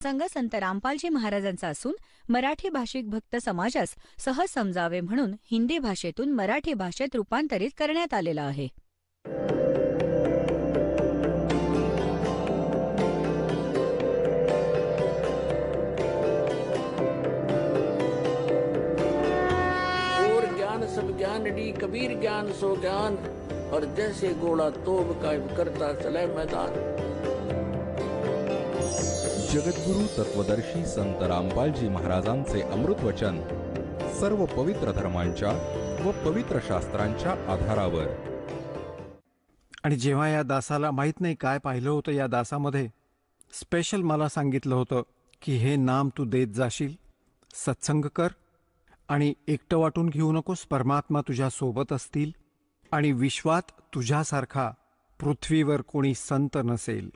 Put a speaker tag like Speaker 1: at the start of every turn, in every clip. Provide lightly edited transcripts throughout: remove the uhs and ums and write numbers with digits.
Speaker 1: प्रसंग संत रामपालजी महाराजांचा असून मराठी भाषिक भक्त समाजास सहज समजावे म्हणून हिंदी भाषेतून मराठी भाषेत रूपांतरित करण्यात आलेला आहे.
Speaker 2: सब ज्ञानडी कबीर ज्ञान सो ज्ञान और जैसे घोड़ा तोब कायम करता चले मैदान.
Speaker 3: जगद्गुरु तत्वदर्शी संत रामपालजी महाराजांचे अमृत वचन सर्व पवित्र धर्मांच्या व पवित्र शास्त्रांच्या आधारावर.
Speaker 4: आणि जेव्हा या दासाला माहीत नाही काय पाहिलं होतं, या दासामध्ये स्पेशल मला सांगितलं होतं की हे नाम तू देत जाशील, सत्संग कर आणि एकटं वाटून घेऊ नकोस. परमात्मा तुझ्या सोबत असतील आणि विश्वात तुझ्यासारखा पृथ्वीवर कोणी संत नसेल.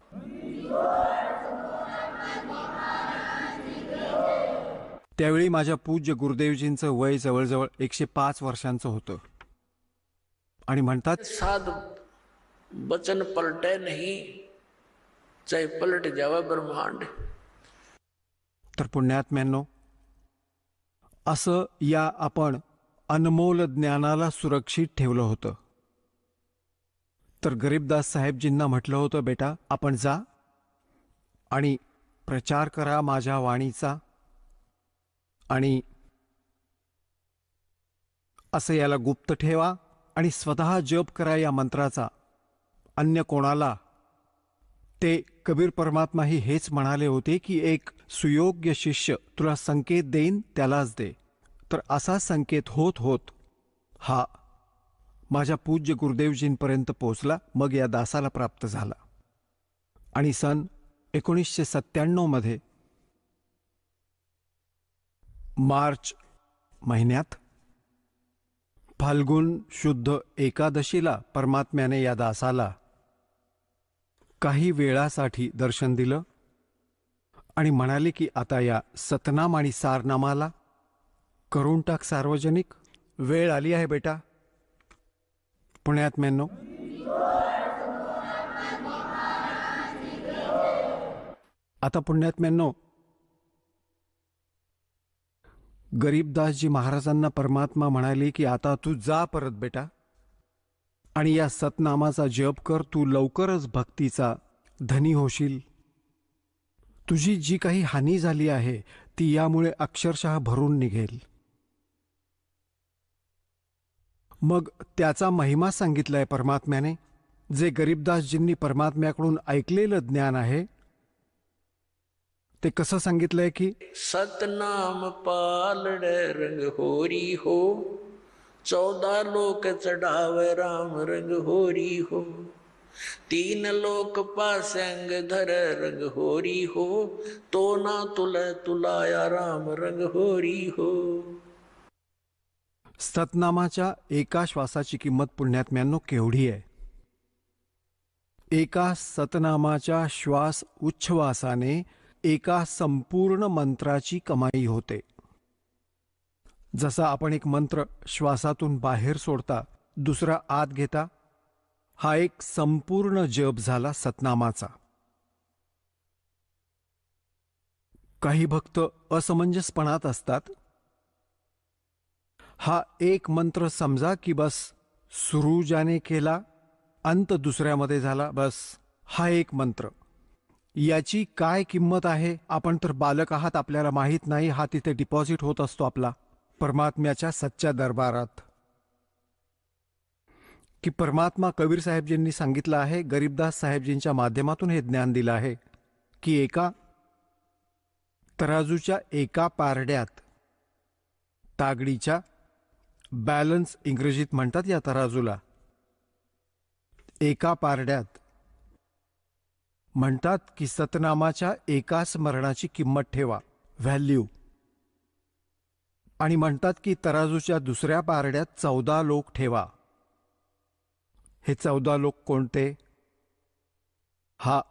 Speaker 4: त्यावेळी माझ्या पूज्य गुरुदेवजींचं वय जवळजवळ 105 वर्षांचं होतं. आणि म्हणतात,
Speaker 2: साध बचन पलटे नहीं चाहे पलट जावा ब्रह्मांड.
Speaker 4: तर पुण्यात्म्यांनो, असं या आपण अनमोल ज्ञानाला सुरक्षित ठेवलं होतं. तर गरीबदास साहेबजींना म्हटलं होतं, बेटा आपण जा आणि प्रचार करा माझ्या वाणीचा, आणि असं याला गुप्त ठेवा आणि स्वतः जप करा या मंत्राचा, अन्य कोणाला. ते कबीर परमात्माही हेच म्हणाले होते की एक सुयोग्य शिष्य तुला संकेत देईन त्यालाच दे. तर असा संकेत होत होत हा माझ्या पूज्य गुरुदेवजींपर्यंत पोचला, मग या दासाला प्राप्त झाला. आणि सन 1997 मध्ये मार्च महिन्यात फाल्गुन शुद्ध एकादशीला परमात्म्याने या दासाला काही वेळासाठी दर्शन दिलं आणि म्हणाले की आता या सतनाम आणि सारनामाला करून टाक सार्वजनिक. वेळ आली आहे बेटा. पुण्यात्म्यांनो, आता पुण्यात्म्यांनो, गरीबदासजी महाराजांना परमात्मा म्हणाले की आता तू जा परत बेटा आणि या सतनामाचा जप कर, तू लवकरच भक्तीचा धनी होशील. तुझी जी काही हानी झाली आहे ती यामुळे अक्षरशः भरून निघेल. मग त्याचा महिमा सांगितलाय परमात्म्याने. जे गरीबदासजींनी परमात्म्याकडून ऐकलेलं ज्ञान आहे ते कसं सांगितलंय की
Speaker 2: सतनाम पालड़े रंग होरी हो 14 लोक चढ़ावे राम रंग होरी हो 3 लोक पासंग धर रंग होरी हो तो ना तुलाया राम रंग होरी हो.
Speaker 4: सतनामाच्या एका श्वासाची किंमत पुण्यात्म्यांनो केवढी आहे. एका सतनामाच्या श्वास उच्छ्वासाने एका संपूर्ण मंत्राची कमाई होते. जसा आपण एक मंत्र श्वासातून बाहेर सोडता, दुसरा आत घेता, हा एक संपूर्ण जप झाला सतनामाचा. काही भक्त असमंजसपणात असतात. हा एक मंत्र समजा की बस सुरू ज्याने केला अंत दुसऱ्यामध्ये झाला, बस हा एक मंत्र. याची काय किंमत आहे आपण तर बालक आहात, आपल्याला माहीत नाही. हा तिथे डिपॉझिट होत असतो आपला परमात्म्याच्या सच्च्या दरबारात. की परमात्मा कबीर साहेबजींनी सांगितलं आहे, गरीबदास साहेबजींच्या माध्यमातून हे ज्ञान दिलं आहे की एका तराजूच्या एका पारड्यात तागडीच्या बॅलन्स इंग्रजीत म्हणतात या तराजूला, एका पारड्यात म्हणतात की सतनामाच्या एका स्मरणाची किंमत ठेवा, व्हॅल्यू. आणि म्हणतात की तराजूच्या दुसऱ्या पारड्यात 14 लोक ठेवा. हे 14 लोक कोणते? हा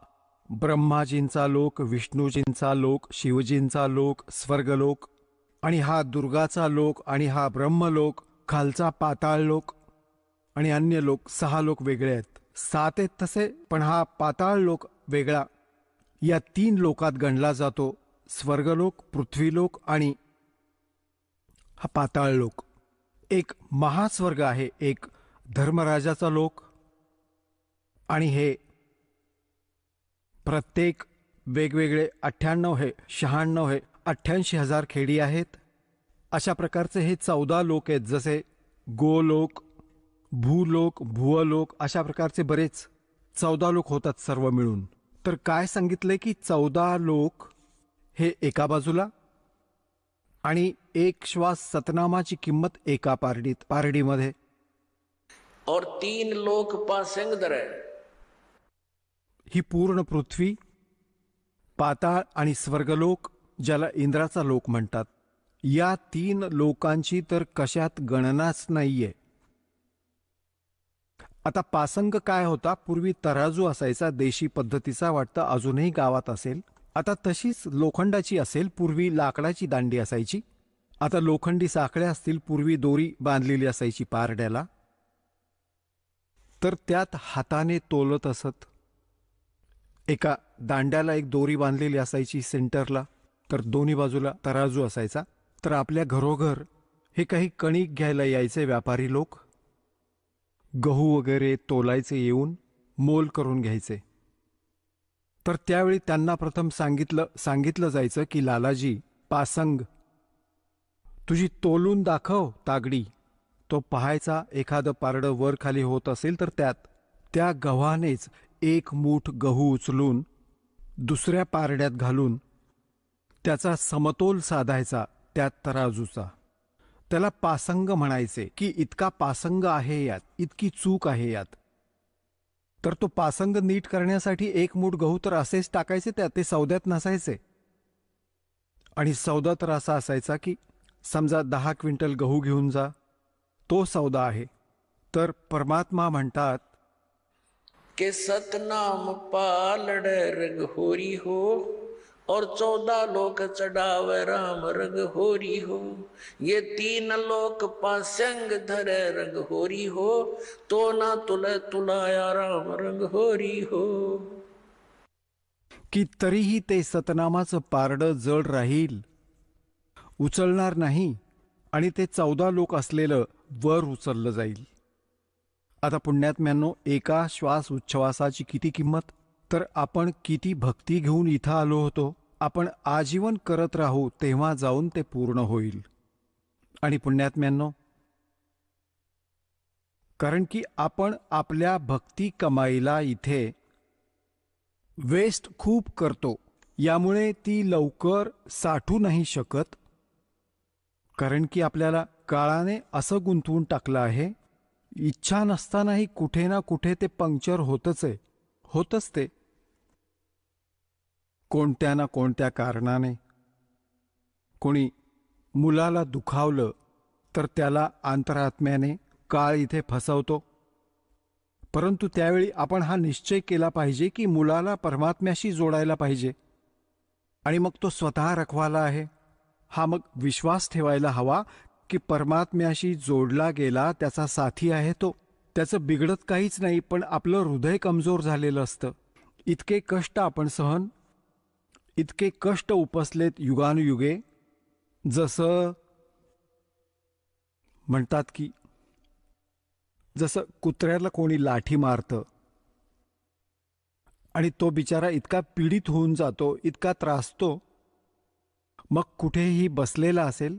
Speaker 4: ब्रह्माजींचा लोक, विष्णूजींचा लोक, शिवजींचा लोक, स्वर्गलोक, आणि हा दुर्गाचा लोक, आणि हा ब्रह्मलोक, खालचा पाताळ लोक, आणि अन्य लोक. 6 लोक वेगळे आहेत. 7 आहेत तसे, पण हा पाताळ लोक वेगळा. या 3 लोकात गणला जातो स्वर्गलोक, पृथ्वीलोक आणि हा पाताळ लोक. एक महास्वर्ग आहे, एक धर्मराजाचा लोक, आणि हे प्रत्येक वेगवेगळे 98 हे 96 हे 88,000 खेडी आहेत. अशा प्रकारचे हे 14 लोक आहेत, जसे गोलोक, भूलोक, भुवलोक, अशा प्रकारचे बरेच 14 लोक होतात सर्व मिळून. तर काय सांगितले की 14 लोक हे एका बाजूला, आणि एक श्वास सतनामाची किंमत एका पारडीमध्ये.
Speaker 2: और 3 लोक पासंगदर है.
Speaker 4: ही पूर्ण पृथ्वी, पाताळ आणि स्वर्गलोक, ज्याला इंद्राचा लोक म्हणतात, या 3 लोकांची तर कशात गणनाच नाहीये. आता पासंग काय होता? पूर्वी तराजू असायचा, देशी पद्धतीचा, वाटतं अजूनही गावात असेल. आता तशीच लोखंडाची असेल, पूर्वी लाकडाची दांडी असायची. आता लोखंडी साखळ्या असतील, पूर्वी दोरी बांधलेली असायची पारड्याला, तर त्यात हाताने तोलत असत. एका दांड्याला एक दोरी बांधलेली असायची सेंटरला, तर दोन्ही बाजूला तराजू असायचा. तर आपल्या घरोघर हे काही कणिक घ्यायला यायचे व्यापारी लोक, गहू वगैरे तोलायचे, येऊन मोल करून घ्यायचे. तर त्यावेळी त्यांना प्रथम सांगितलं जायचं की लालाजी, पासंग तुझी तोलून दाखव तागडी. तो पाहायचा, एखादं पारडं वर खाली होत असेल तर त्या गव्हानेच एक मूठ गहू उचलून दुसऱ्या पारड्यात घालून त्याचा समतोल साधायचा त्या तराजूचा. त्याला पासंग म्हणायचे, की इतका पासंग आहे यात, इतकी चूक आहे यात. तर तो पासंग नीट करण्यासाठी एक मूठ गहू तर असेच टाकायचे त्यात, ते सौद्यात नसायचे. आणि सौदा तर असा असायचा की समजा 10 क्विंटल गहू घेऊन जा, तो सौदा आहे. तर परमात्मा म्हणतात
Speaker 2: के सतनाम पालड़े रंग होरी हो, और 14 लोक चढ़ावे राम रंग होरी हो. ये 3 लोक पासंग धरे रंग होरी हो, तो ना तुलाया राम रंग होरी हो.
Speaker 4: की तरीही ते सतनामाचं पारडं जड राहील, उचलणार नाही, आणि ते 14 लोक असलेलं वर उचललं जाईल. आता पुण्यात्म्यांनो, एका श्वास उच्छ्वासाची किती किंमत. तर आपण किती भक्ती घेऊन इथं आलो होतो. आपण आजीवन करत राहू, तेव्हा जाऊन ते पूर्ण होईल. आणि पुण्यात्म्यांनो, कारण की आपण आपल्या भक्ती कमाईला इथे वेस्ट खूप करतो, यामुळे ती लवकर साठू नाही शकत. कारण की आपल्याला काळाने असं गुंतवून टाकलं आहे, इच्छा नसतानाही कुठे ना कुठे ते पंक्चर होतच ते, कोणत्या ना कोणत्या कारणाने. कोणी मुलाला दुखावलं तर त्याला अंतरात्म्याने काळ इथे फसवतो. परंतु त्यावेळी आपण हा निश्चय केला पाहिजे की मुलाला परमात्म्याशी जोडायला पाहिजे, आणि मग तो स्वतः रखवाला आहे. हा मग विश्वास ठेवायला हवा की परमात्म्याशी जोडला गेला, त्याचा साथी आहे तो. त्याचं बिघडत काहीच नाही, पण आपलं हृदय कमजोर झालेलं असतं. इतके कष्ट उपसलेत युगानुयुगे. जसं म्हणतात की जसं कुत्र्याला कोणी लाठी मारतं आणि तो बिचारा इतका पीडित होऊन जातो, इतका त्रासतो, मग कुठेही बसलेला असेल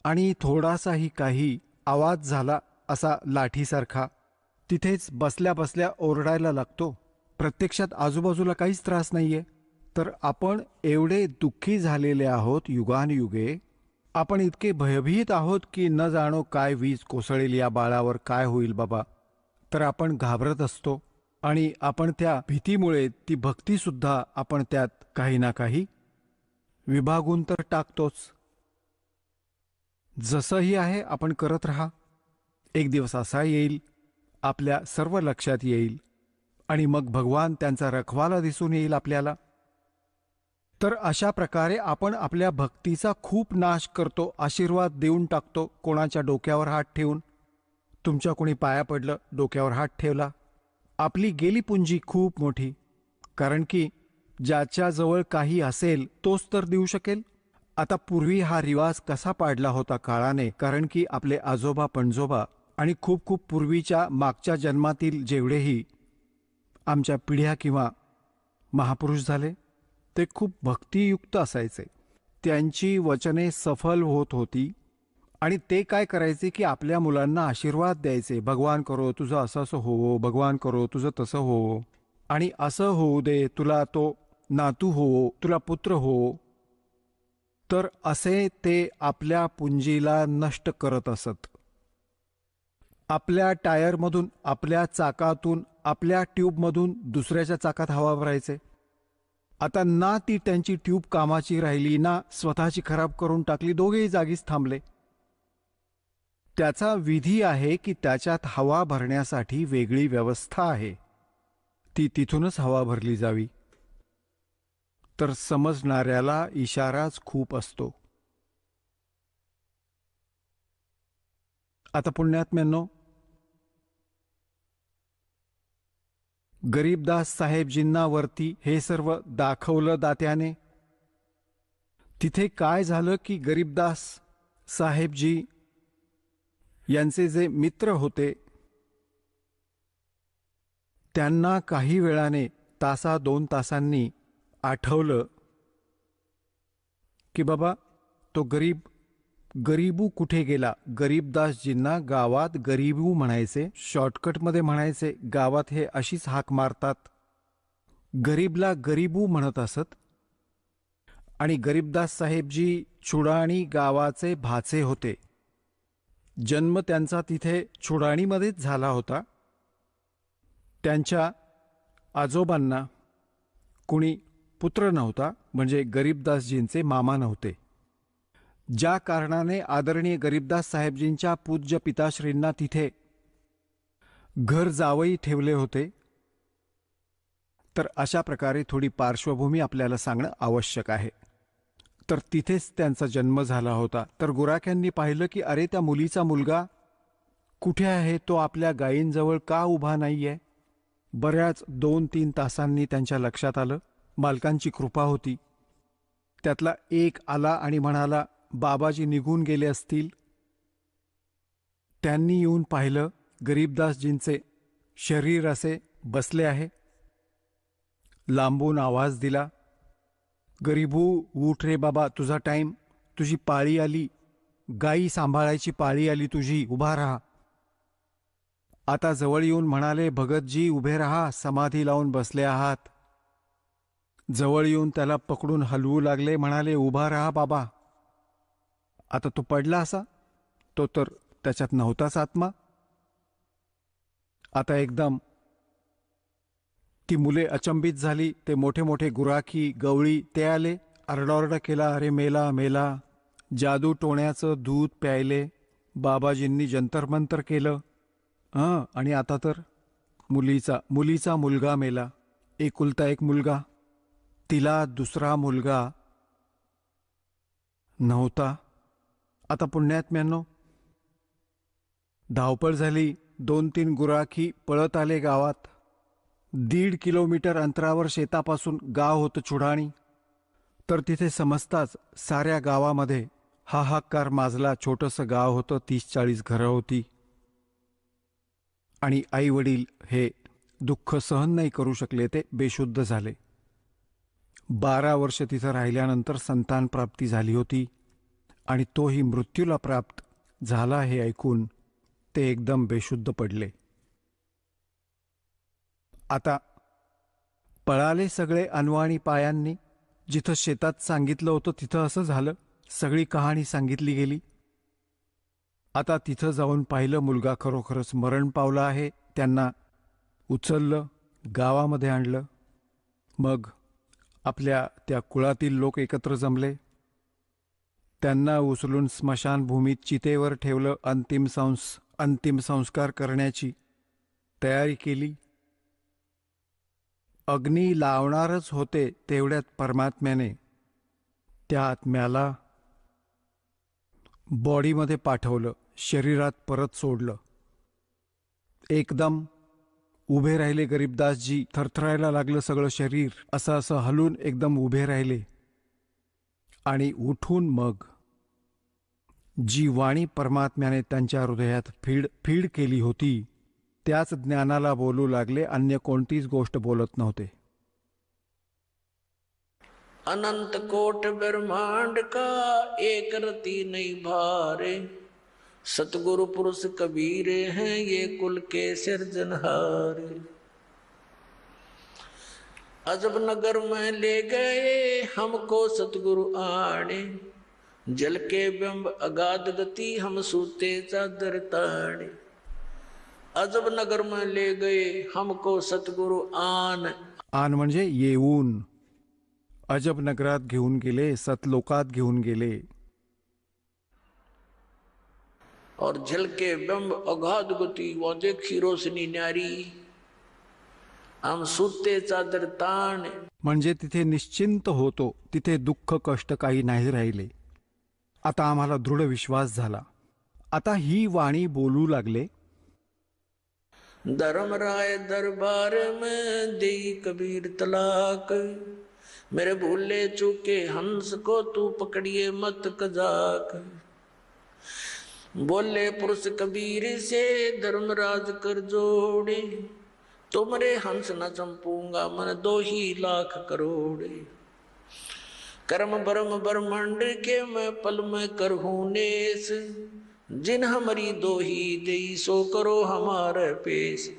Speaker 4: आणि थोडासाही काही आवाज झाला असा लाठीसारखा, तिथेच बसल्या बसल्या ओरडायला लागतो. प्रत्यक्षात आजूबाजूला काहीच त्रास नाहीये. तर आपण एवढे दुःखी झालेले आहोत युगानुयुगे. आपण इतके भयभीत आहोत की न जाणो काय वीज कोसळेल या बाळावर, काय होईल बाबा. तर आपण घाबरत असतो, आणि आपण त्या भीतीमुळे ती भक्तीसुद्धा आपण त्यात काही ना काही विभागून तर टाकतोच. जसंही आहे आपण करत राहा. एक दिवस असा येईल, आपल्या सर्व लक्षात येईल, आणि मग भगवान त्यांचा रखवाला दिसून येईल आपल्याला. तर अशा प्रकारे आपण आपल्या भक्तीचा खूप नाश करतो, आशीर्वाद देऊन टाकतो. कोणाच्या डोक्यावर हात ठेवून, तुमच्या कोणी पाया पडलं, डोक्यावर हात ठेवला, आपली गेली पुंजी खूप मोठी. कारण की ज्याच्याजवळ काही असेल तोच तर देऊ शकेल. आता पूर्वी हा रिवाज कसा पाडला होता काळाने, कारण की आपले आजोबा पणजोबा आणि खूप खूप पूर्वीच्या मागच्या जन्मातील जेवढेही आमच्या पिढ्या किंवा महापुरुष झाले ते खूप भक्तियुक्त असायचे. त्यांची वचने सफल होत होती आणि ते काय करायचे की आपल्या मुलांना आशीर्वाद द्यायचे. भगवान करो तुझं असं असं हो, भगवान करो तुझं तसं हो, आणि असं होऊ दे, तुला तो नातू हो, तुला पुत्र हो. तर असे ते आपल्या पुंजीला नष्ट करत असत. आपल्या टायरमधून, आपल्या चाकातून, आपल्या ट्यूबमधून दुसऱ्याच्या चाकात हवा भरायचे. आता ना ती त्यांची ट्यूब कामाची राहिली, ना स्वतःची खराब करून टाकली, दोघेही जागीच थांबले. त्याचा विधी आहे की त्याच्यात हवा भरण्यासाठी वेगळी व्यवस्था आहे, ती तिथूनच हवा भरली जावी. तर समजणाऱ्याला इशाराच खूप असतो. आता पुण्यात्म्यांनो, गरीबदास साहेबजींना वरती हे सर्व दाखवलं दात्याने. तिथे काय झालं की गरीबदास साहेबजी यांचे जे मित्र होते त्यांना काही वेळाने, तासा 2 तासांनी आठवलं की बाबा तो गरीबू कुठे गेला. गरीबदासजींना गावात गरीबू म्हणायचे, शॉर्टकटमध्ये म्हणायचे. गावात हे अशीच हाक मारतात. गरीबला गरीबू म्हणत असत. आणि गरीबदास साहेबजी चुडाणी गावाचे भाचे होते. जन्म त्यांचा तिथे चुडाणीमध्येच झाला होता. त्यांच्या आजोबांना कुणी पुत्र नव्हता, म्हणजे गरीबदासजींचे मामा नव्हते. ज्या कारणाने आदरणीय गरीबदास साहेबजींच्या पूज्य पिताश्रींना तिथे घर जावई ठेवले होते. तर अशा प्रकारे थोडी पार्श्वभूमी आपल्याला सांगणं आवश्यक आहे. तर तिथेच त्यांचा जन्म झाला होता. तर गुराख्यांनी पाहिलं की अरे, त्या मुलीचा मुलगा कुठे आहे, तो आपल्या गायींजवळ का उभा नाहीये. बऱ्याच 2-3 तासांनी त्यांच्या लक्षात आलं. मालकांची कृपा होती. त्यातला एक आला आणि म्हणाला, बाबाजी निघून गेले असतील. त्यांनी येऊन पाहिलं, गरीबदासजींचे शरीर असे बसले आहे. लांबून आवाज दिला, गरीबू उठ रे बाबा, तुझा टाईम, तुझी पाळी आली, गायी सांभाळायची पाळी आली तुझी, उभा राहा. आता जवळ येऊन म्हणाले, भगतजी उभे राहा, समाधी लावून बसले आहात. जवळ येऊन त्याला पकडून हलवू लागले, म्हणाले, उभा राहा बाबा. आता तो पडला असा, तो तर त्याच्यात नव्हताच आत्मा. आता एकदम ती मुले अचंबित झाली. ते मोठे मोठे गुराखी गवळी ते आले, आरडाओरडा केला, अरे मेला मेला. जादू टोण्याचं दूध प्यायले. बाबाजींनी जंतरमंतर केलं. आणि आता तर मुलीचा मुलगा मेला. एकुलता एक मुलगा, तिला दुसरा मुलगा नव्हता. आता पुण्यात्म्यांनो, धावपळ झाली. 2-3 गुराखी पळत आले गावात. 1.5 किलोमीटर अंतरावर शेतापासून गाव होतं चुडाणी. तर तिथे समजताच साऱ्या गावामध्ये हाहाकार माजला. छोटंसं गाव होतं, 30-40 घरं होती. आणि आई वडील हे दुःख सहन नाही करू शकले, ते बेशुद्ध झाले. 12 वर्ष तिथं राहिल्यानंतर संतान प्राप्ती झाली होती आणि तोही मृत्यूला प्राप्त झाला हे ऐकून ते एकदम बेशुद्ध पडले. आता पळाले सगळे अनवाणी पायांनी. जिथं शेतात सांगितलं होतं तिथं असं झालं. सगळी कहाणी सांगितली गेली. आता तिथं जाऊन पाहिलं, मुलगा खरोखरच मरण पावला आहे. त्यांना उचललं, गावामध्ये आणलं. मग आपल्या त्या कुळातील लोक एकत्र जमले. त्यांना उचलून स्मशानभूमीत चितेवर ठेवलं. अंतिम संस्कार करण्याची तयारी केली. अग्नी लावणारच होते तेवढ्यात परमात्म्याने त्या आत्म्याला बॉडीमध्ये पाठवलं, शरीरात परत सोडलं. एकदम उभे राहिले गरीबदासजी. थरथरायला लागलं सगळं शरीर. असं असं हलून एकदम उभे राहिले आणि उठून मग जी वाणी परमात्म्याने त्यांच्या हृदयात फीड केली होती त्याच ज्ञानाला बोलू लागले. अन्य कोणतीच गोष्ट बोलत नव्हते.
Speaker 2: अनंत कोट ब्रह्मांड का एक रति नहीं भारे, सतगुरु पुरुष कबीर हैं ये कुल के सिरजनहारे। अजब नगर में ले गए हमको सतगुरु आने, जल के बिंब अगाध गति हम सूते चादर ताने। अजब नगर में ले गए हमको सतगुरु
Speaker 4: आन म्हणजे येऊन. अजब नगरात घेऊन गेले, सतलोकात घेऊन गेले.
Speaker 2: और जल के बिंब अगाध गति वो देखी रोशनी न्यारी, हम सूते चादर ताण.
Speaker 4: म्हणजे तिथे निश्चिंत होतो, तिथे दुःख कष्ट काही नाही राहिले. आता आम्हाला दृढ विश्वास झाला. आता ही वाणी बोलू लागले.
Speaker 2: धर्मराय दरबार में दे कबीर तलाक, मेरे भूले चूके हंस को तू पकड़िए मत कजाक। बोले पुरुष कबीर से धर्मराज कर जोड़े, तुमरे हंस न चंपूंगा मन 2 लाख करोड़े। कर्म ब्रह्म ब्रह्मांड के मैं पल में करहूं नेस, जिन हमारी 2 देई सो करो हमारे पेश।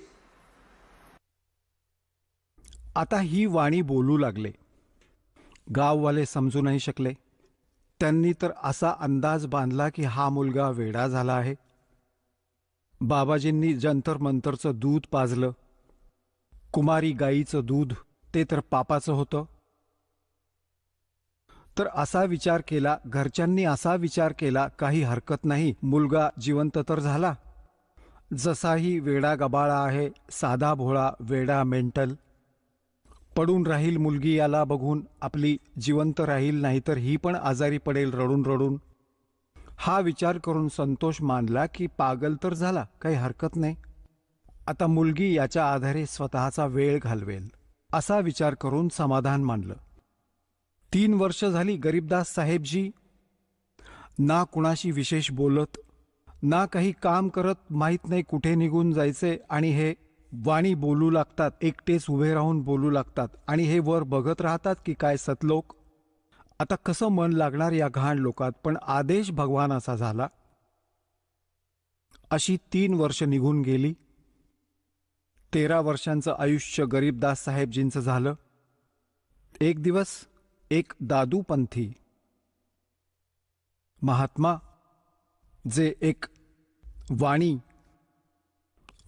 Speaker 4: आता ही वाणी बोलू लागले. गाववाले समजू नाही शकले. त्यांनी तर असा अंदाज बांधला की हा मुलगा वेडा झाला आहे. बाबाजींनी जंतर मंतरचं दूध पाजलं. कुमारी गाईचं दूध ते तर पापाचं होतं. तर असा विचार केला, घरच्यांनी असा विचार केला, काही हरकत नाही, मुलगा जिवंत तर झाला. जसाही वेडा गबाळा आहे, साधा भोळा वेडा मेंटल, पडून राहील मुलगी याला बघून, आपली जिवंत राहील, नाहीतर ही पण आजारी पडेल रडून रडून. हा विचार करून संतोष मानला की पागल तर झाला, काही हरकत नाही, आता मुलगी याच्या आधारे स्वतःचा वेळ घालवेल, असा विचार करून समाधान मानलं. 3 वर्ष झाली गरीबदास साहेबजी ना कुणाशी विशेष बोलत, ना काही काम करत, माहीत नाही कुठे निघून जायचे, आणि हे वाणी बोलू लागतात, एकटेच उभे राहून बोलू लागतात, आणि हे वर बघत राहतात की काय सतलोक. आता कसं मन लागणार या घाण लोकात. पण आदेश भगवानाचा झाला. अशी 3 वर्ष निघून गेली. 13 वर्षांचं आयुष्य गरीबदास साहेबजींचं झालं. एक दिवस एक दादूपंथी महात्मा, जे एक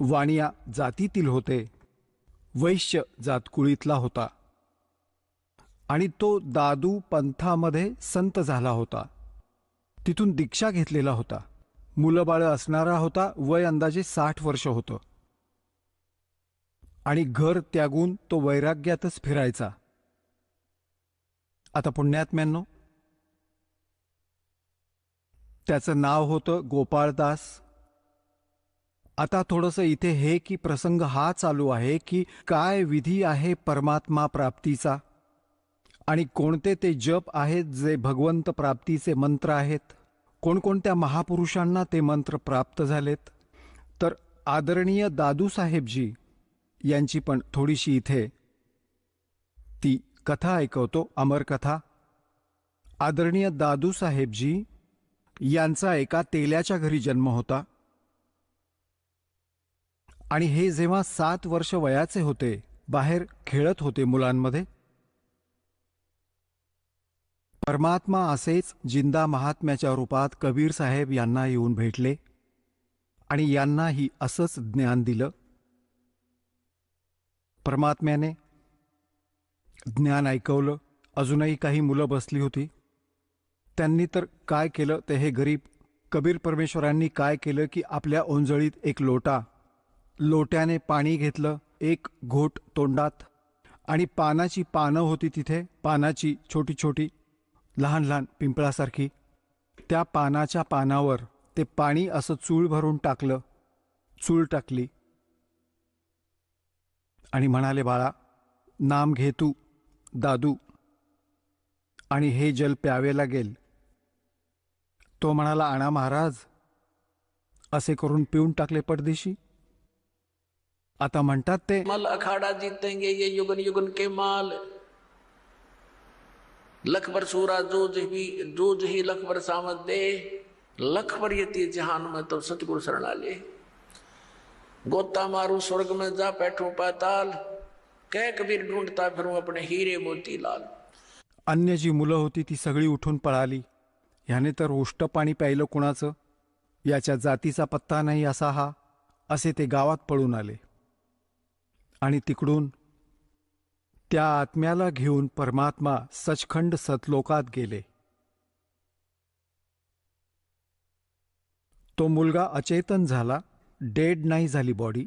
Speaker 4: वाणिया जातीतील होते, वैश्य जातकुळीतला होता, आणि तो दादू पंथामध्ये संत झाला होता. तिथून दीक्षा घेतलेला होता. मुलंबाळं असणारा होता. वय अंदाजे 60 वर्ष होतं. आणि घर त्यागून तो वैराग्यातच फिरायचा. आता पुण्यात्म्यांनो, त्याचं नाव होतं गोपाळदास. आता थोडंसं इथे हे की प्रसंग हा चालू आहे की काय विधी आहे परमात्मा प्राप्तीचा, आणि कोणते ते जप आहेत जे भगवंत प्राप्तीचे मंत्र आहेत, कोणकोणत्या महापुरुषांना ते मंत्र प्राप्त झालेत. तर आदरणीय दादूसाहेबजी यांची पण थोडीशी इथे ती कथा ऐकवतो, अमरकथा. आदरणीय दादूसाहेबजी यांचा एका तेल्याच्या घरी जन्म होता, आणि हे जेव्हा 7 वर्ष वयाचे होते, बाहेर खेळत होते मुलांमध्ये, परमात्मा असेच जिंदा महात्म्याच्या रूपात कबीर साहेब यांना येऊन भेटले, आणि यांनाही असंच ज्ञान दिलं. परमात्म्याने ज्ञान ऐकवलं. अजूनही काही मुलं बसली होती. त्यांनी तर काय केलं ते हे गरीब कबीर परमेश्वरांनी काय केलं की आपल्या ओंजळीत एक लोट्याने पाणी घेतलं, एक घोट तोंडात, आणि पानाची पानं होती तिथे, पानाची छोटी छोटी लहान लहान पिंपळासारखी, त्या पानाच्या पानावर ते पाणी असं चूळ भरून टाकलं. चूळ टाकली आणि म्हणाले, बाळा, नाम घे तू दादू, आणि हे जल प्यावे लागेल. तो म्हणाला, आणा महाराज. असे करून पिऊन टाकले परदेशी. आता म्हणतात ते,
Speaker 2: मल अखाड़ा जीतेंगे ये युगन युगन के माल. लख भर सूरा जूझ ही लख भर सामत दे. लख भर यती जहान में तो सतगुरु शरणा ले. गोता मारू स्वर्ग में जा बैठू पाताल. कह कबीर ढूंढता फिरूं अपने हीरे मोती लाल.
Speaker 4: अन्य जी मुलं होती ती सगळी उठून पळाली. ह्याने तर उष्ट पाणी प्यायलं कुणाचं, याच्या जातीचा पत्ता नाही असा हा, असे ते गावात पळून आले. आणि तिकडून त्या आत्म्याला घेऊन परमात्मा सचखंड सतलोकात गेले. तो मुलगा अचेतन झाला, डेड नाही झाली बॉडी.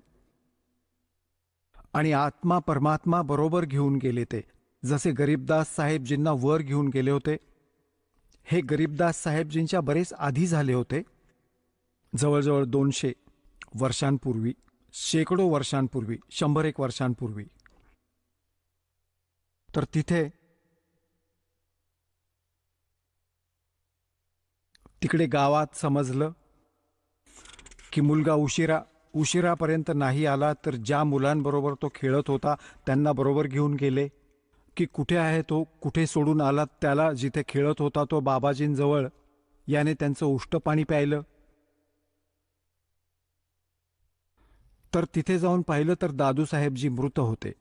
Speaker 4: आणि आत्मा परमात्मा बरोबर घेऊन गेले ते, जसे गरीबदास साहेबजींना वर घेऊन गेले होते. हे गरीबदास साहेबजींच्या बरेच आधी झाले होते, जवळजवळ 200 वर्षांपूर्वी, शेकडो वर्षांपूर्वी, 100-1 वर्षांपूर्वी. तर तिकडे गावात समजलं की मुलगा उशिरापर्यंत नाही आला, तर ज्या मुलांबरोबर तो खेळत होता त्यांना बरोबर घेऊन गेले. की कुठे आहे तो, कुठे सोडून आला त्याला, जिथे खेळत होता तो बाबाजींजवळ. याने त्यांचं उष्ट पाणी प्यायलं. तर तिथे जाऊन पाहिलं तर दादूसाहेबजी मृत होते.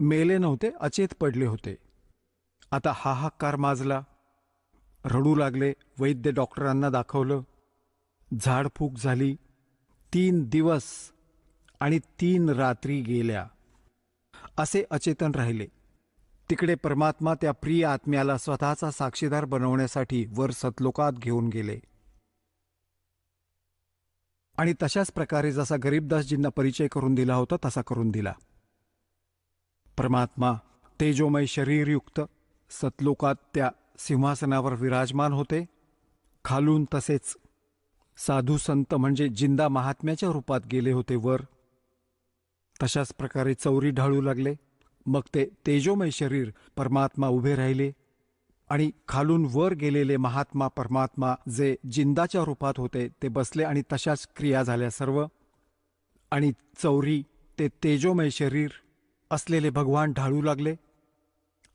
Speaker 4: मेले नव्हते, अचेत पडले होते. आता हाहाकार माजला, रडू लागले. वैद्य डॉक्टरांना दाखवलं, झाडफूक झाली. 3 दिवस आणि 3 रात्री गेल्या. असे अचेतन राहिले. तिकडे परमात्मा त्या प्रिय आत्म्याला स्वतःचा साक्षीदार बनवण्यासाठी वर सतलोकात घेऊन गेले. आणि तशाच प्रकारे जसा गरीबदासजींना परिचय करून दिला होता तसा करून दिला. परमात्मा तेजोमय शरीरयुक्त सतलोकात त्या सिंहासनावर विराजमान होते. खालून तसेच साधू संत म्हणजे जिंदा महात्म्याच्या रूपात गेले होते वर. तशाच प्रकारे चौरी ढाळू लागले. मग ते तेजोमय शरीर परमात्मा उभे राहिले आणि खालून वर गेलेले महात्मा परमात्मा जे जिंदाच्या रूपात होते ते बसले आणि तशाच क्रिया झाल्या सर्व. आणि चौरी ते तेजोमय शरीर असलेले भगवान ढाळू लागले.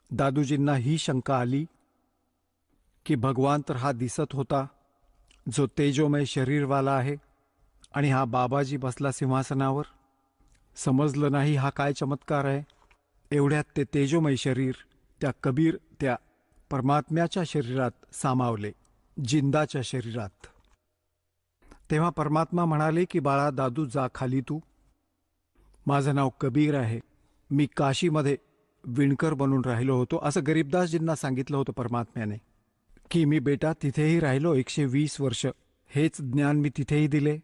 Speaker 4: दादूजींना ही शंका आली की भगवान तर हा दिसत होता जो तेजोमय शरीरवाला आहे, आणि हा बाबाजी बसला सिंहासनावर. समजलं नाही हा काय चमत्कार आहे. एवढ्यात ते तेजोमय शरीर त्या कबीर त्या परमात्म्याच्या शरीरात सामावले, जिंदाच्या शरीरात. तेव्हा परमात्मा म्हणाले की बाळा दादू, जा खाली तू. माझं नाव कबीर आहे. मी काशीमध्ये विणकर बनून राहिलो होतो, असं गरीबदासजींना सांगितलं होतं परमात्म्याने. की मी बेटा तिथेही राहिलो 120 वर्ष. हेच ज्ञान मी तिथेही दिले.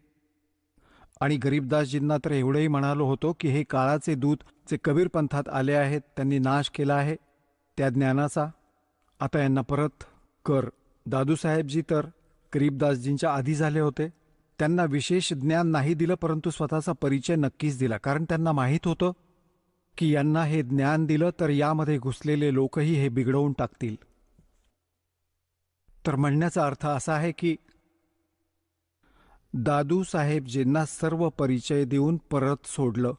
Speaker 4: आणि गरीबदासजींना तर एवढंही म्हणालो होतो की हे काळाचे दूत जे कबीर पंथात आले आहेत त्यांनी नाश केला आहे त्या ज्ञानाचा, आता यांना परत कर. दादूसाहेबजी तर गरीबदासजींच्या आधी झाले होते. त्यांना विशेष ज्ञान नाही दिलं, परंतु स्वतःचा परिचय नक्कीच दिला. कारण त्यांना माहीत होतं की यांना हे ज्ञान दिलं तर यामध्ये घुसलेले लोकही हे बिघडवून टाकतील. तर म्हणण्याचा अर्थ असा आहे की दादूसाहेबजींना सर्व परिचय देऊन परत सोडलं.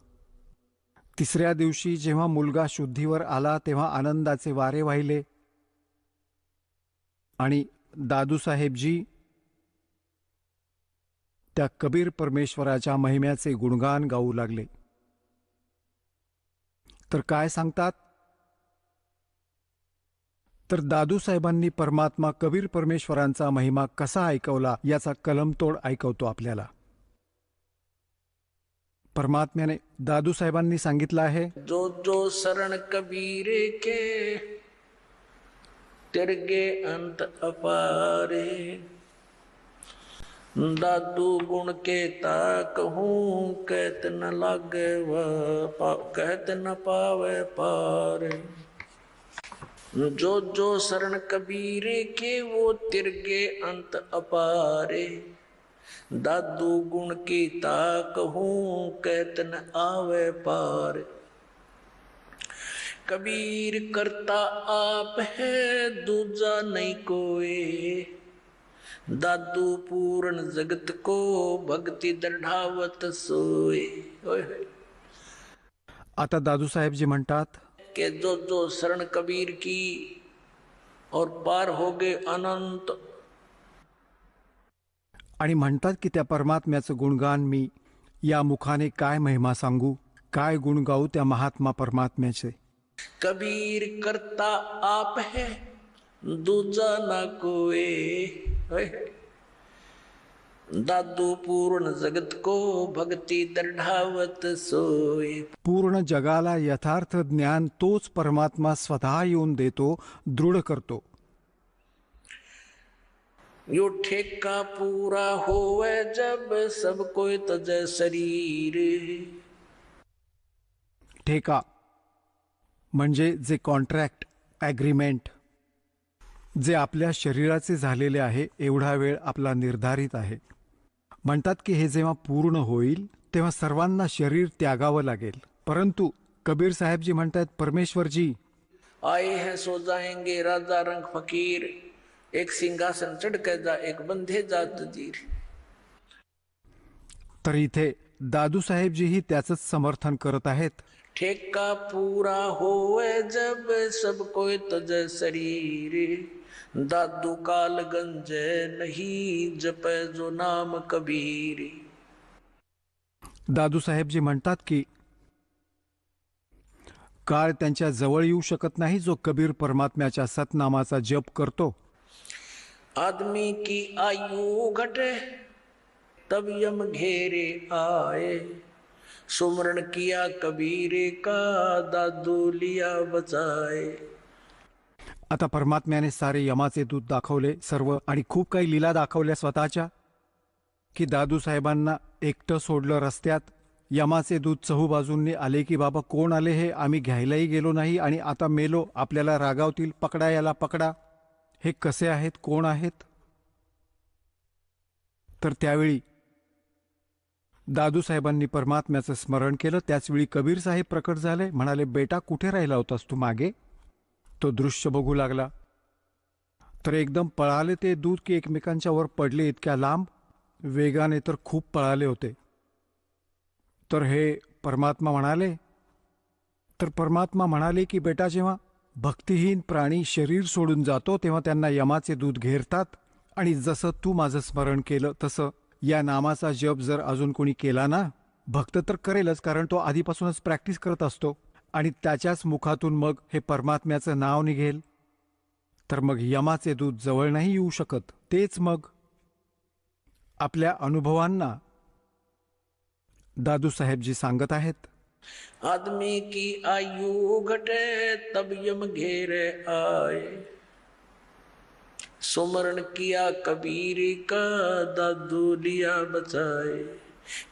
Speaker 4: 3ऱ्या दिवशी जेव्हा मुलगा शुद्धीवर आला तेव्हा आनंदाचे वारे वाहिले आणि दादूसाहेबजी त्या कबीर परमेश्वराच्या महिम्याचे गुणगान गाऊ लागले. तर काय सांगतात, तर दादूसाहेबांनी परमात्मा कबीर परमेश्वरांचा महिमा कसा ऐकवला याचा कलमतोड ऐकवतो आपल्याला. परमात्म्याने दादूसाहेबांनी सांगितलं आहे,
Speaker 2: जो जो शरण कबीर के तिरगे अंत अपारे. दादू गुण के कहूँ कहत न लागे कहत न पावे पार. जो जो शरण कबीर के वो तिरगे अंत अपारे. दादू गुण की कहूँ कहत न आवे पार. कबीर करता आप है दूजा नहीं कोई, दादू पूर्ण जगत को भक्ति दृढ़ावत सोए। होय होय।
Speaker 4: आता दादूसाहेबजी म्हणतात
Speaker 2: कि जो जो शरण कबीर की और पार हो गए अनंत,
Speaker 4: आणि म्हणतात की त्या परमात्म्याचं गुणगान मी या मुखाने काय महिमा सांगू, काय गुण गाऊ त्या महात्मा परमात्म्याचे।
Speaker 2: कबीर करता आप है दूजा ना कोई, दादू पूर्ण जगत को भक्ति दृढ़ावत सोए।
Speaker 4: पूर्ण जगाला यथार्थ ज्ञान तोच परमात्मा स्वतः येऊन देतो, दृढ करतो।
Speaker 2: यो ठेका पूरा होवे जब सब कोई तजे शरीर।
Speaker 4: ठेका म्हणजे जे कॉन्ट्रॅक्ट, ॲग्रीमेंट जे आपल्या शरीराचे झालेले आहे, एवढा वेळ आपला निर्धारित आहे। म्हणतात की हे जेव्हा पूर्ण होईल तेव्हा सर्वांना शरीर त्यागावं लागेल। परंतु कबीर साहेबजी म्हणतात, परमेश्वरजी
Speaker 2: आए हैं सो जाएंगे राजा रंग फकीर, एक सिंहासन चढ़ के जा एक बंधे जा तजीर।
Speaker 4: तर इथे दादूसाहेबजीही त्याचंच समर्थन करत आहेत।
Speaker 2: ठेका पूरा होवे जब सब कोई तजे शरीर, दादू काल गंजे नहीं जपे जो नाम कबीर।
Speaker 4: दादूसाहेबजी म्हणतात की काळ त्यांच्या जवळ येऊ शकत नाही जो कबीर परमात्म्याच्या सतनामाचा जप करतो।
Speaker 2: आदमी की आयु घटे तब यम घेरे आए, सुमरण किया कबीरे का दादू लिया बचाए।
Speaker 4: आता परमात्म्याने सारे यमाचे दूत दाखवले सर्व, आणि खूप काही लीला दाखवल्या स्वतःच्या, की दादूसाहेबांना एकटं सोडलं रस्त्यात। यमाचे दूत चहूबाजूंनी आले की बाबा कोण आले हे, आम्ही घ्यायलाही गेलो नाही आणि आता मेलो, आपल्याला रागावतील, पकडा याला पकडा, हे कसे आहेत, कोण आहेत। तर त्यावेळी दादूसाहेबांनी परमात्म्याचं स्मरण केलं। त्याचवेळी कबीर साहेब प्रकट झाले, म्हणाले, बेटा कुठे राहिला होतास तू मागे? तो दृश्य बघू लागला तर एकदम पळाले ते दूत की एकमेकांच्या वर पडले, इतक्या लांब वेगाने तर खूप पळाले होते। तर हे परमात्मा म्हणाले की बेटा जेव्हा भक्तिहीन प्राणी शरीर सोडून जातो तेव्हा त्यांना यमाचे दूत घेरतात, आणि जसं तू माझं स्मरण केलं तसं या नामाचा जप जर अजून कोणी केला ना, भक्त तर करेलच, कारण तो आधीपासूनच प्रॅक्टिस करत असतो, आणि त्याच्याच मुखातून मग हे परमात्म्याचं नाव निघेल, तर मग यमाचे दूत जवळ नाही येऊ शकत। तेच मग आपल्या अनुभवांना दादूसाहेबजी सांगत आहेत।
Speaker 2: आदमी की आयु घटे तब यम घेरे आए, सुमरण किया कबीर का दादू लिया बचाए।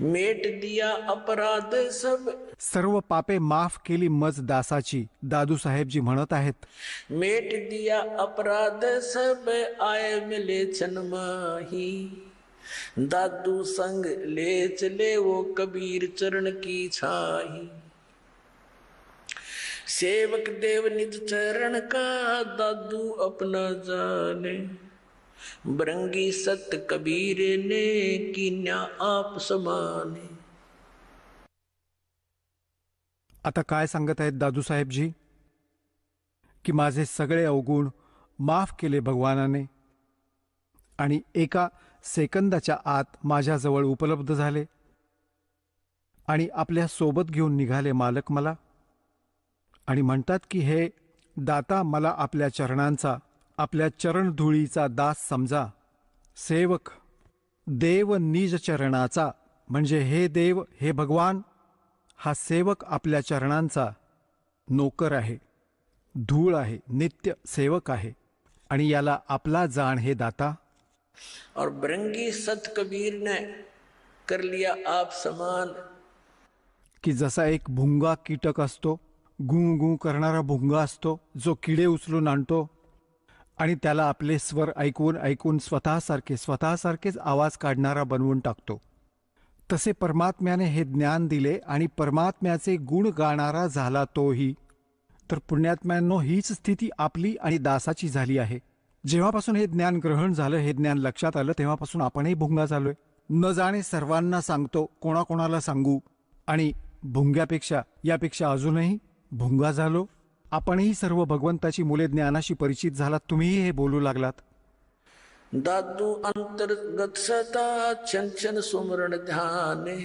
Speaker 2: मेट दिया अपराध सब,
Speaker 4: सर्व पापे माफ केली मज दासाची, दादूसाहेबजी म्हणत आहेत।
Speaker 2: मेट दिया अपराध सब आए मिले छन माही, दादू संग ले चले वो कबीर चरण की छाही। सेवक देव निज चरण का दादू अपना जाने, बरंगी सत कबीर ने कीन्या आप समाने।
Speaker 4: आता काय सांगत आहेत दादूसाहेबजी की माझे सगळे अवगुण माफ केले भगवानाने, आणि एका सेकंदाच्या आत माझ्याजवळ उपलब्ध झाले, आणि आपल्या सोबत घेऊन निघाले मालक मला, आणि म्हणतात की हे दाता मला आपल्या चरणांचा, आपल्या चरणधुळीचा दास समजा। सेवक देव निज चरणाचा, म्हणजे हे देव, हे भगवान, हा सेवक आपल्या चरणांचा नोकर आहे, धूळ आहे, नित्य सेवक आहे, आणि याला आपला जाण हे दाता।
Speaker 2: और बरंगी सत कबीर ने कर लिया आप समान,
Speaker 4: की जसा एक भुंगा कीटक असतो, गू गू करणारा भुंगा असतो, जो किडे उचलून आणतो आणि त्याला आपले स्वर ऐकून ऐकून स्वतःसारखेच आवाज काढणारा बनवून टाकतो, तसे परमात्म्याने हे ज्ञान दिले आणि परमात्म्याचे गुण गाणारा झाला तोही, तर पुण्यात्म्यांनो हीच स्थिती आपली आणि दासाची झाली आहे. जेव्हापासून हे ज्ञान ग्रहण झालं, हे ज्ञान लक्षात आलं, तेव्हापासून आपणही भुंगा झालोय. न जाणे सर्वांना सांगतो, कोणाकोणाला सांगू, आणि भुंग्यापेक्षा यापेक्षा अजूनही भुंगा झालो. आपणही सर्व भगवंताची मुले ज्ञानाशी परिचित झालात, तुम्हीही हे बोलू लागलात.
Speaker 2: दादू अंतर्गत सदा छन छन सुमरण ध्याने,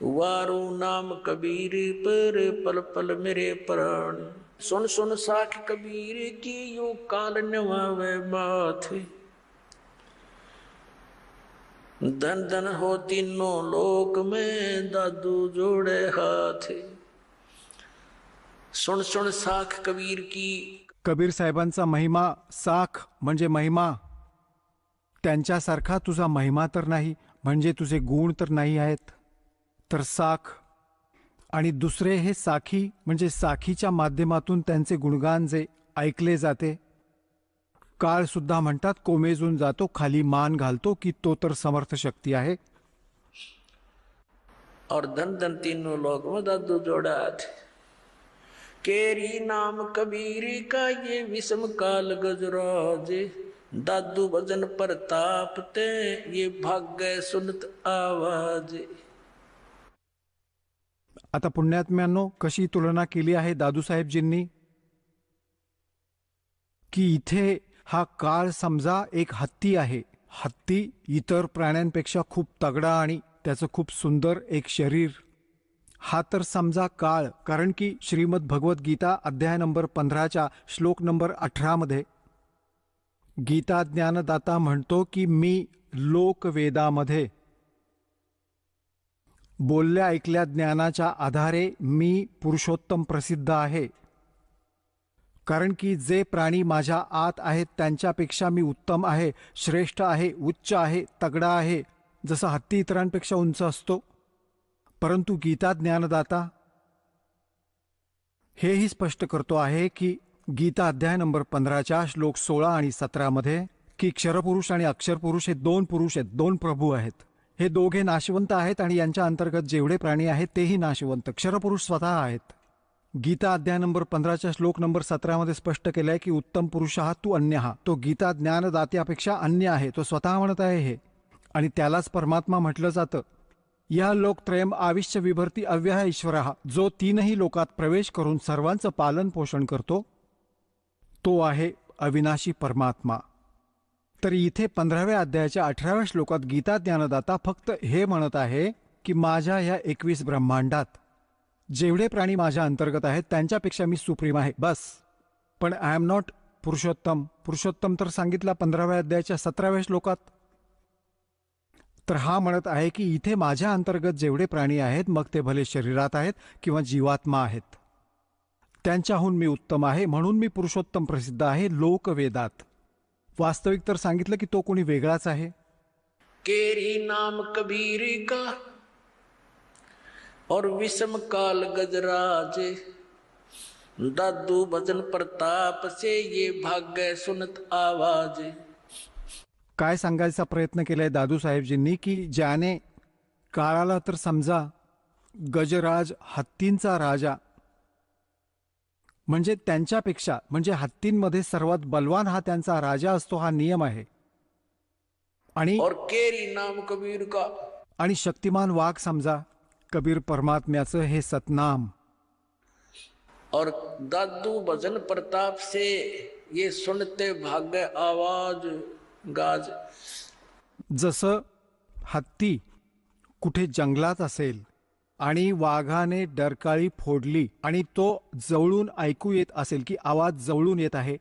Speaker 2: वारो नाम कबीर पर पल पल मेरे प्राण. सुन सुन साख कबीर की यो काल नवावे माथे, धन धन हो तीनों लोक में दादू जोड़े हाथे. सुन सुन साख कबीर की.
Speaker 4: कबीर साहेबांचा महिमा, साख म्हणजे महिमा. त्यांच्यासारखा तुझा महिमा तर नाही, म्हणजे तुझे गुण तर नाही आहेत, तर साख. आणि दुसरे हे साखी, म्हणजे साखीच्या माध्यमातून त्यांचे गुणगान जे ऐकले जाते. काळ सुद्धा म्हणतात कोमेजून जातो, खाली मान घालतो, की तो तर समर्थ शक्ती आहे.
Speaker 2: और धन धन तीनों लोग में दादू जोड़ा थे. केरी नाम कबीर का ये विषम काल गजराजे, दादू भजन प्रताप ते ये भाग्य सुनत आवाजे.
Speaker 4: आता पुण्यात्म्यांनो, कशी तुलना केली आहे दादूसाहेबजींनी, की इथे हा काळ समजा एक हत्ती आहे. हत्ती इतर प्राण्यांपेक्षा खूप तगडा आणि त्याचं खूप सुंदर एक शरीर. हा तर समजा काळ, कारण की श्रीमद भगवत गीता अध्याय नंबर 15 श्लोक नंबर 18 मध्ये गीता ज्ञानदाता म्हणतो की मी लोकवेदामध्ये बोलल्या ऐकल्या ज्ञानाच्या आधारे मी पुरुषोत्तम प्रसिद्ध आहे. कारण की जे प्राणी माझ्या आत आहेत त्यांच्यापेक्षा मी उत्तम आहे, श्रेष्ठ आहे, उच्च आहे, तगडा आहे. जसा हत्ती इतरांपेक्षा उंच असतो, परंतु गीता ज्ञानदाता हेही स्पष्ट करतो आहे की गीता अध्याय नंबर 15 श्लोक 16 आणि 17 मध्ये की क्षरपुरुष आणि अक्षरपुरुष हे दोन पुरुष आहेत, दोन प्रभू आहेत. हे दोघे नाशवंत आहेत आणि यांच्या अंतर्गत जेवढे प्राणी आहेत तेही नाशवंत. क्षरपुरुष स्वतः आहेत. गीता अध्याय नंबर 15 श्लोक नंबर 17 मध्ये स्पष्ट केलंय की उत्तम पुरुष हा तू अन्य हा. तो गीता ज्ञानदात्यापेक्षा अन्य आहे, तो स्वतः म्हणत आहे हे. आणि त्यालाच परमात्मा म्हटलं जातं. या लोकत्रयम आविश्य विभर्ती अव्यय ईश्वर, जो तीनही लोकात प्रवेश करून सर्वांचं पालन पोषण करतो, तो आहे अविनाशी परमात्मा. तर इथे 15व्या अध्यायाच्या 18व्या श्लोकात गीता ज्ञानदाता फक्त हे म्हणत आहे की माझ्या ह्या 21 ब्रह्मांडात जेवढे प्राणी माझ्या अंतर्गत आहेत त्यांच्यापेक्षा मी सुप्रीम आहे, बस. पण I am not Purushottam. Purushottam तर सांगितला 15व्या अध्यायाच्या 17व्या श्लोकात. तर हा म्हणत आहे की इथे माझ्या अंतर्गत जेवढे प्राणी आहेत, मग ते भले शरीरात आहेत किंवा जीवात्मा आहेत, त्यांच्याहून मी उत्तम आहे, म्हणून मी पुरुषोत्तम प्रसिद्ध आहे लोकवेदात. वास्तविक तर सांगितलं की तो कोणी वेगळाच आहे.
Speaker 2: केरी नाम कबीर का और विषम काल गजराजे, दादू भजन प्रताप से ये भाग्य सुनत आवाजे.
Speaker 4: काय सांगायचा प्रयत्न केलाय दादू साहेबजींनी की ज्याने काळाला तर समजा गजराज, हत्तींचा राजा, म्हणजे त्यांच्यापेक्षा, म्हणजे हत्तींमध्ये सर्वात बलवान हा त्यांचा राजा असतो, हा नियम आहे. आणि
Speaker 2: और केरी नाम कबीर का,
Speaker 4: आणि शक्तिमान वाघ समजा कबीर परमात्म्याचं हे सतनाम.
Speaker 2: और दादू भजन प्रताप से ये सुनते भाग्य आवाज गाज.
Speaker 4: जसं हत्ती कुठे जंगलात असेल आणि वाघाने डरकाळी फोडली आणि तो जवळून ऐकू येत असेल की आवाज जवळून येत आहे,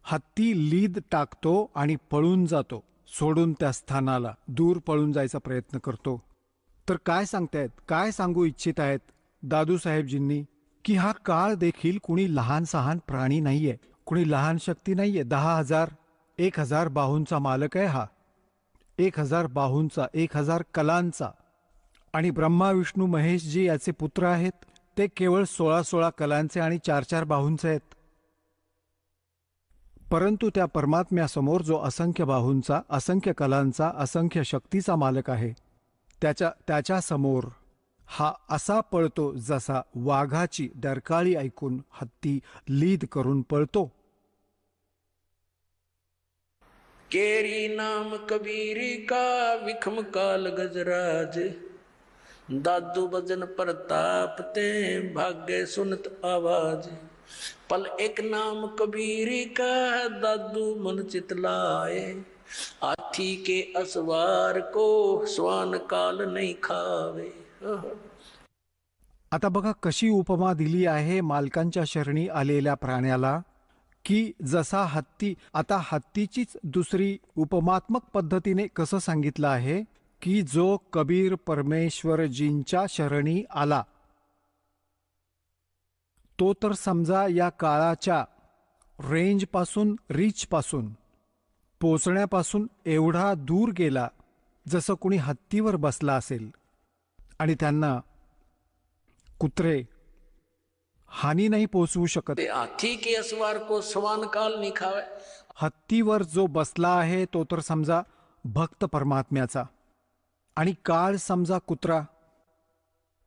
Speaker 4: हत्ती लीद टाकतो आणि पळून जातो, सोडून त्या स्थानाला दूर पळून जायचा प्रयत्न करतो. तर काय सांगतायत, काय सांगू इच्छित आहेत दादू साहेबजींनी की हा काळ देखील कुणी लहान सहान प्राणी नाहीये, कुणी लहान शक्ती नाहीये. 10,000-1,000 बाहूंचा मालक आहे हा, 1,000 बाहूंचा, 1,000 कलांचा. आणि ब्रह्मा विष्णू महेशजी याचे पुत्र आहेत, ते केवळ 16 कलांचे आणि 4 बाहूंचे आहेत. परंतु त्या परमात्म्यासमोर जो असंख्य बाहूंचा, असंख्य कलांचा, असंख्य शक्तीचा मालक आहे, त्याच्या समोर हा असा पळतो जसा वाघाची डरकाळी ऐकून हत्ती लीद करून पळतो.
Speaker 2: केरी नाम कबीरी का विखम काल गजराज, दादू भजन प्रताप ते भाग्य सुनत आवाज। पल एक नाम कबीरी का दादू मन चितलाए, हाथी के असवार को स्वान काल नहीं खावे।
Speaker 4: आता बघा कशी उपमा दिली आहे मालकांच्या शरणी आलेल्या प्राण्याला, की जसा हत्ती. आता हत्तीचीच दुसरी उपमात्मक पद्धतीने कसं सांगितलं आहे की जो कबीर परमेश्वरजींच्या शरणी आला तो तर समजा या काळाच्या रेंजपासून रीचपासून पोचण्यापासून एवढा दूर गेला जसं कुणी हत्तीवर बसला असेल आणि त्यांना कुत्रे हानी नाही पोचवू शकत.
Speaker 2: ते हाथी के असवार को स्वान काल नहीं खावे।
Speaker 4: हत्तीवर जो बसला आहे तो तर समजा भक्त परमात्म्याचा आणि काळ समजा कुत्रा.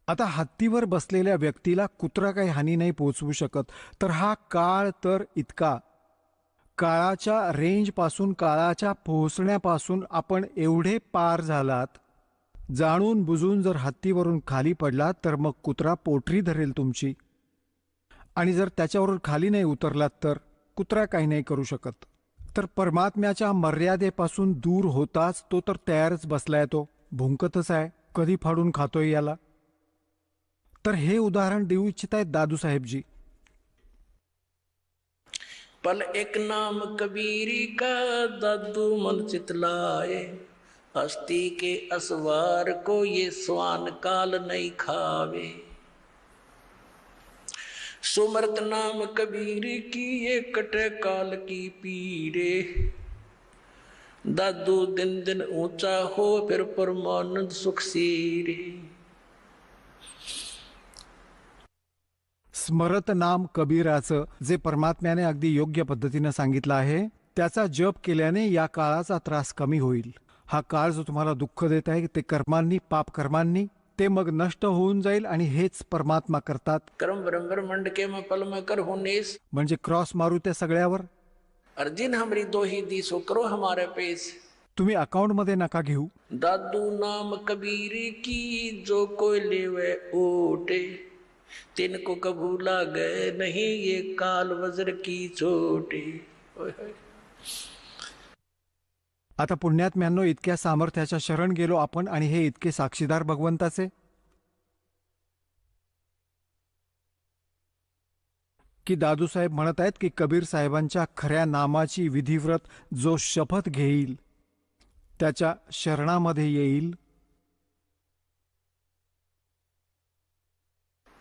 Speaker 4: आता हत्तीवर बसलेल्या व्यक्तीला कुत्रा काही हानी नाही पोचवू शकत, तर हा काळ तर इतका, काळाच्या रेंजपासून काळाच्या पोहोचण्यापासून आपण एवढे पार झालात, जाणून बुजून जर हत्तीवरून खाली पडलात तर मग कुत्रा पोटरी धरेल तुमची, आणि जर त्याच्यावरून खाली नाही उतरलात तर कुत्रा काही नाही करू शकत. तर परमात्म्याच्या मर्यादेपासून दूर होताच तो तर तयारच बसलाय, तो भुंकतच आहे, कधी फाडून खातोय याला. तर हे उदाहरण देऊ इच्छित आहेत दादूसाहेबजी.
Speaker 2: पल एक नाम कबीरी का दादू मन चितलाए, हस्ती के असवार को ये स्वान काल नहीं खावे। सुमरत नाम कबीर की ये कटे काल की पीरे, दादू दिन दिन ऊंचा हो फिर परमानंद सुख सीरे।
Speaker 4: स्मरत नाम कबीराचं जे परमात्म्याने अगदी योग्य पद्धतीनं सांगितलं आहे, त्याचा जप केल्याने या काळाचा त्रास कमी होईल. हा काळ जो तुम्हाला दुःख देत आहे ते कर्मांनी, पाप कर्मांनी, ते मग नष्ट होऊन जाईल आणि हेच परमात्मा करतात.
Speaker 2: कर्म ब्रह्म मंड के में पल में कर होनेस,
Speaker 4: म्हणजे क्रॉस मारू त्या सगळ्यावर.
Speaker 2: अर्जिन हमरी दो ही दी सो करो हमारे पेश।
Speaker 4: तुम्ही अकाउंट मध्ये नका घेऊ.
Speaker 2: दादू नाम कबीर की जो कोई लेवे ओटे, तिनको कभू लागे नहीं ये काल वज्र की चोटे।
Speaker 4: आता पुण्यात्म्यांनो, इतक्या सामर्थ्याच्या शरण गेलो आपण आणि हे इतके साक्षीदार भगवंताचे की दादूसाहेब म्हणत आहेत की कबीर साहेबांच्या खऱ्या नामाची विधिव्रत जो शपथ घेईल त्याच्या शरणामध्ये येईल,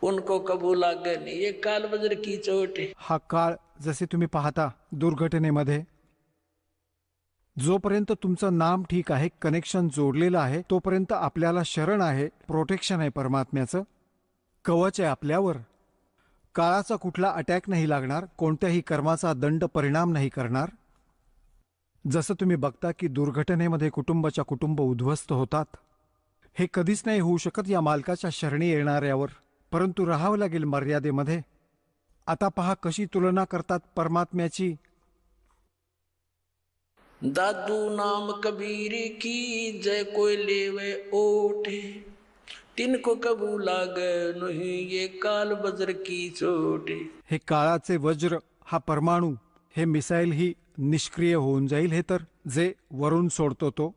Speaker 2: उनको कबू लागे नहीं ये काल वज्र की चोटे।
Speaker 4: हा काळ जसे तुम्ही पाहता दुर्घटनेमध्ये, जोपर्यंत तुमचं नाम ठीक आहे, कनेक्शन जोडलेलं आहे, तोपर्यंत आपल्याला शरण आहे, प्रोटेक्शन आहे, परमात्म्याचं कवच आहे आपल्यावर. काळाचा कुठला अटॅक नाही लागणार, कोणत्याही कर्माचा दंड परिणाम नाही करणार. जसं तुम्ही बघता की दुर्घटनेमध्ये कुटुंबाच्या कुटुंब उद्ध्वस्त होतात, हे कधीच नाही होऊ शकत या मालकाच्या शरणी येणाऱ्यावर, परंतु राहावं लागेल मर्यादेमध्ये. आता पहा कशी तुलना करतात परमात्म्याची.
Speaker 2: दादू नाम कबीर की जय कोई लेवे ओठे, तिनको कबू लागे नहीं ये काल वज्र की चोटे।
Speaker 4: हे काळाचे वज्र, हा परमाणू, हे मिसाईल ही निष्क्रिय होऊन जाईल, हे तर जे वरून सोडतो तो.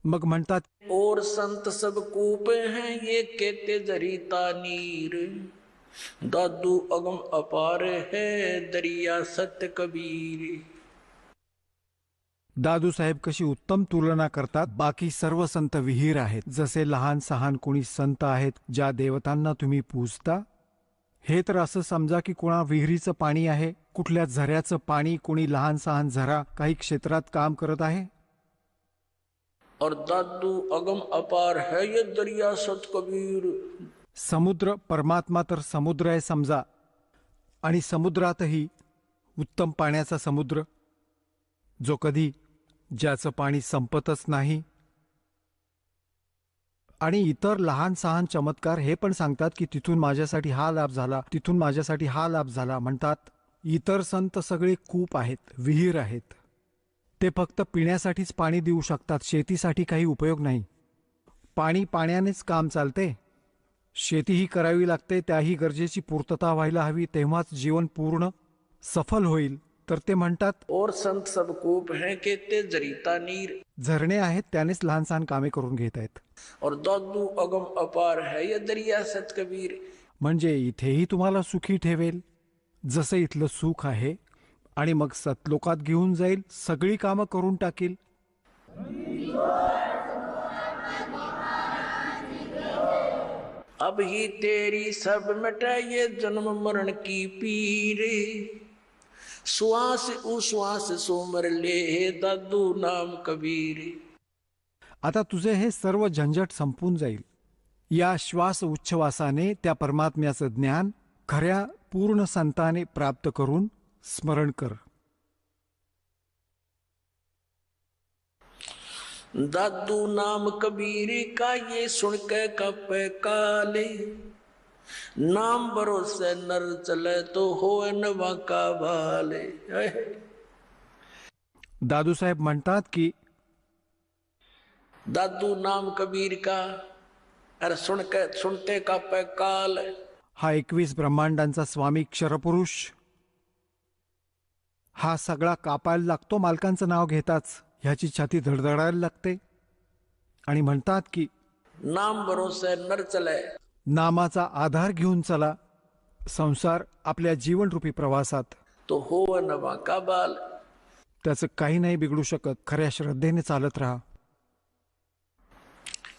Speaker 4: मग म्हणतात
Speaker 2: और संत सब कूप हैं ये कहते जरीता नीर, दादू अगम अपार है दरिया सत्य कबीर।
Speaker 4: दादूसाहेब कशी उत्तम तुलना करतात. बाकी सर्व संत विहीर आहेत, जसे लहान सहान कोणी संत आहेत ज्या देवतांना तुम्ही पूजता, हे तर असं समजा की कोणा विहिरीचं पाणी आहे, कुठल्या झऱ्याचं पाणी, कोणी लहान सहान झरा काही क्षेत्रात काम करत आहे.
Speaker 2: और दादू अगम अपार है ये दरिया सत कबीर।
Speaker 4: समुद्र, परमात्मा तर समुद्र आहे समजा, आणि समुद्रातही उत्तम पाण्याचा समुद्र जो कधी, ज्याचं पाणी संपतच नाही. आणि इतर लहान सहान चमत्कार हे पण सांगतात की तिथून माझ्यासाठी हा लाभ झाला, तिथून माझ्यासाठी हा लाभ झाला. म्हणतात इतर संत सगळे कूप आहेत, विहीर आहेत. ते फक्त पिण्यासाठीच पाणी देऊ शकतात, शेतीसाठी काही उपयोग नाही. पाणी पाण्यानेच काम चालते. शेतीही करावी लागते, त्याही गरजेची पूर्तता व्हायला हवी, तेव्हाच जीवन पूर्ण सफल होईल. तर ते म्हणतात
Speaker 2: और संत सब कूप हैं कहते जरीता नीर,
Speaker 4: झरणे आहेत त्यानेच लहान सहान कामे करून घेत आहेत.
Speaker 2: और दादू अगम अपार है ये दरिया सत कबीर.
Speaker 4: म्हणजे इथेही तुम्हाला सुखी ठेवेल जसं इथलं सुख आहे, आणि मग सतलोकात घेऊन जाईल, सगळी कामं करून टाकील.
Speaker 2: अब ही तेरी सब मिटा ये जन्म मरण की पीरे, श्वास उश्वास सोमर ले दादू नाम कबीर.
Speaker 4: आता तुझे हे सर्व झंझट संपून जाईल. या श्वास उच्छ्वासाने त्या परमात्म्याचं ज्ञान खऱ्या पूर्ण संताने प्राप्त करून स्मरण कर.
Speaker 2: दादू नाम कबीर का ये सुन के कप काले, नाम भरोसे नर चले तो हो नवा का भाले.
Speaker 4: दादूसाहेब म्हणतात की
Speaker 2: दादू नाम कबीर का, अरे सुनते का पे काल.
Speaker 4: हा 21 ब्रह्मांडांचा स्वामी क्षरपुरुष हा सगळा कापायला लागतो मालकांचं नाव घेताच. ह्याची छाती धडधडायला लागते. आणि म्हणतात की
Speaker 2: नाम भरोसे नर चले,
Speaker 4: नामाचा आधार घेऊन चला संसार आपल्या जीवनरूपी प्रवासात.
Speaker 2: तो हो नवा का बाल.
Speaker 4: त्याचं काही नाही बिघडू शकत. खऱ्या श्रद्धेने चालत राहा.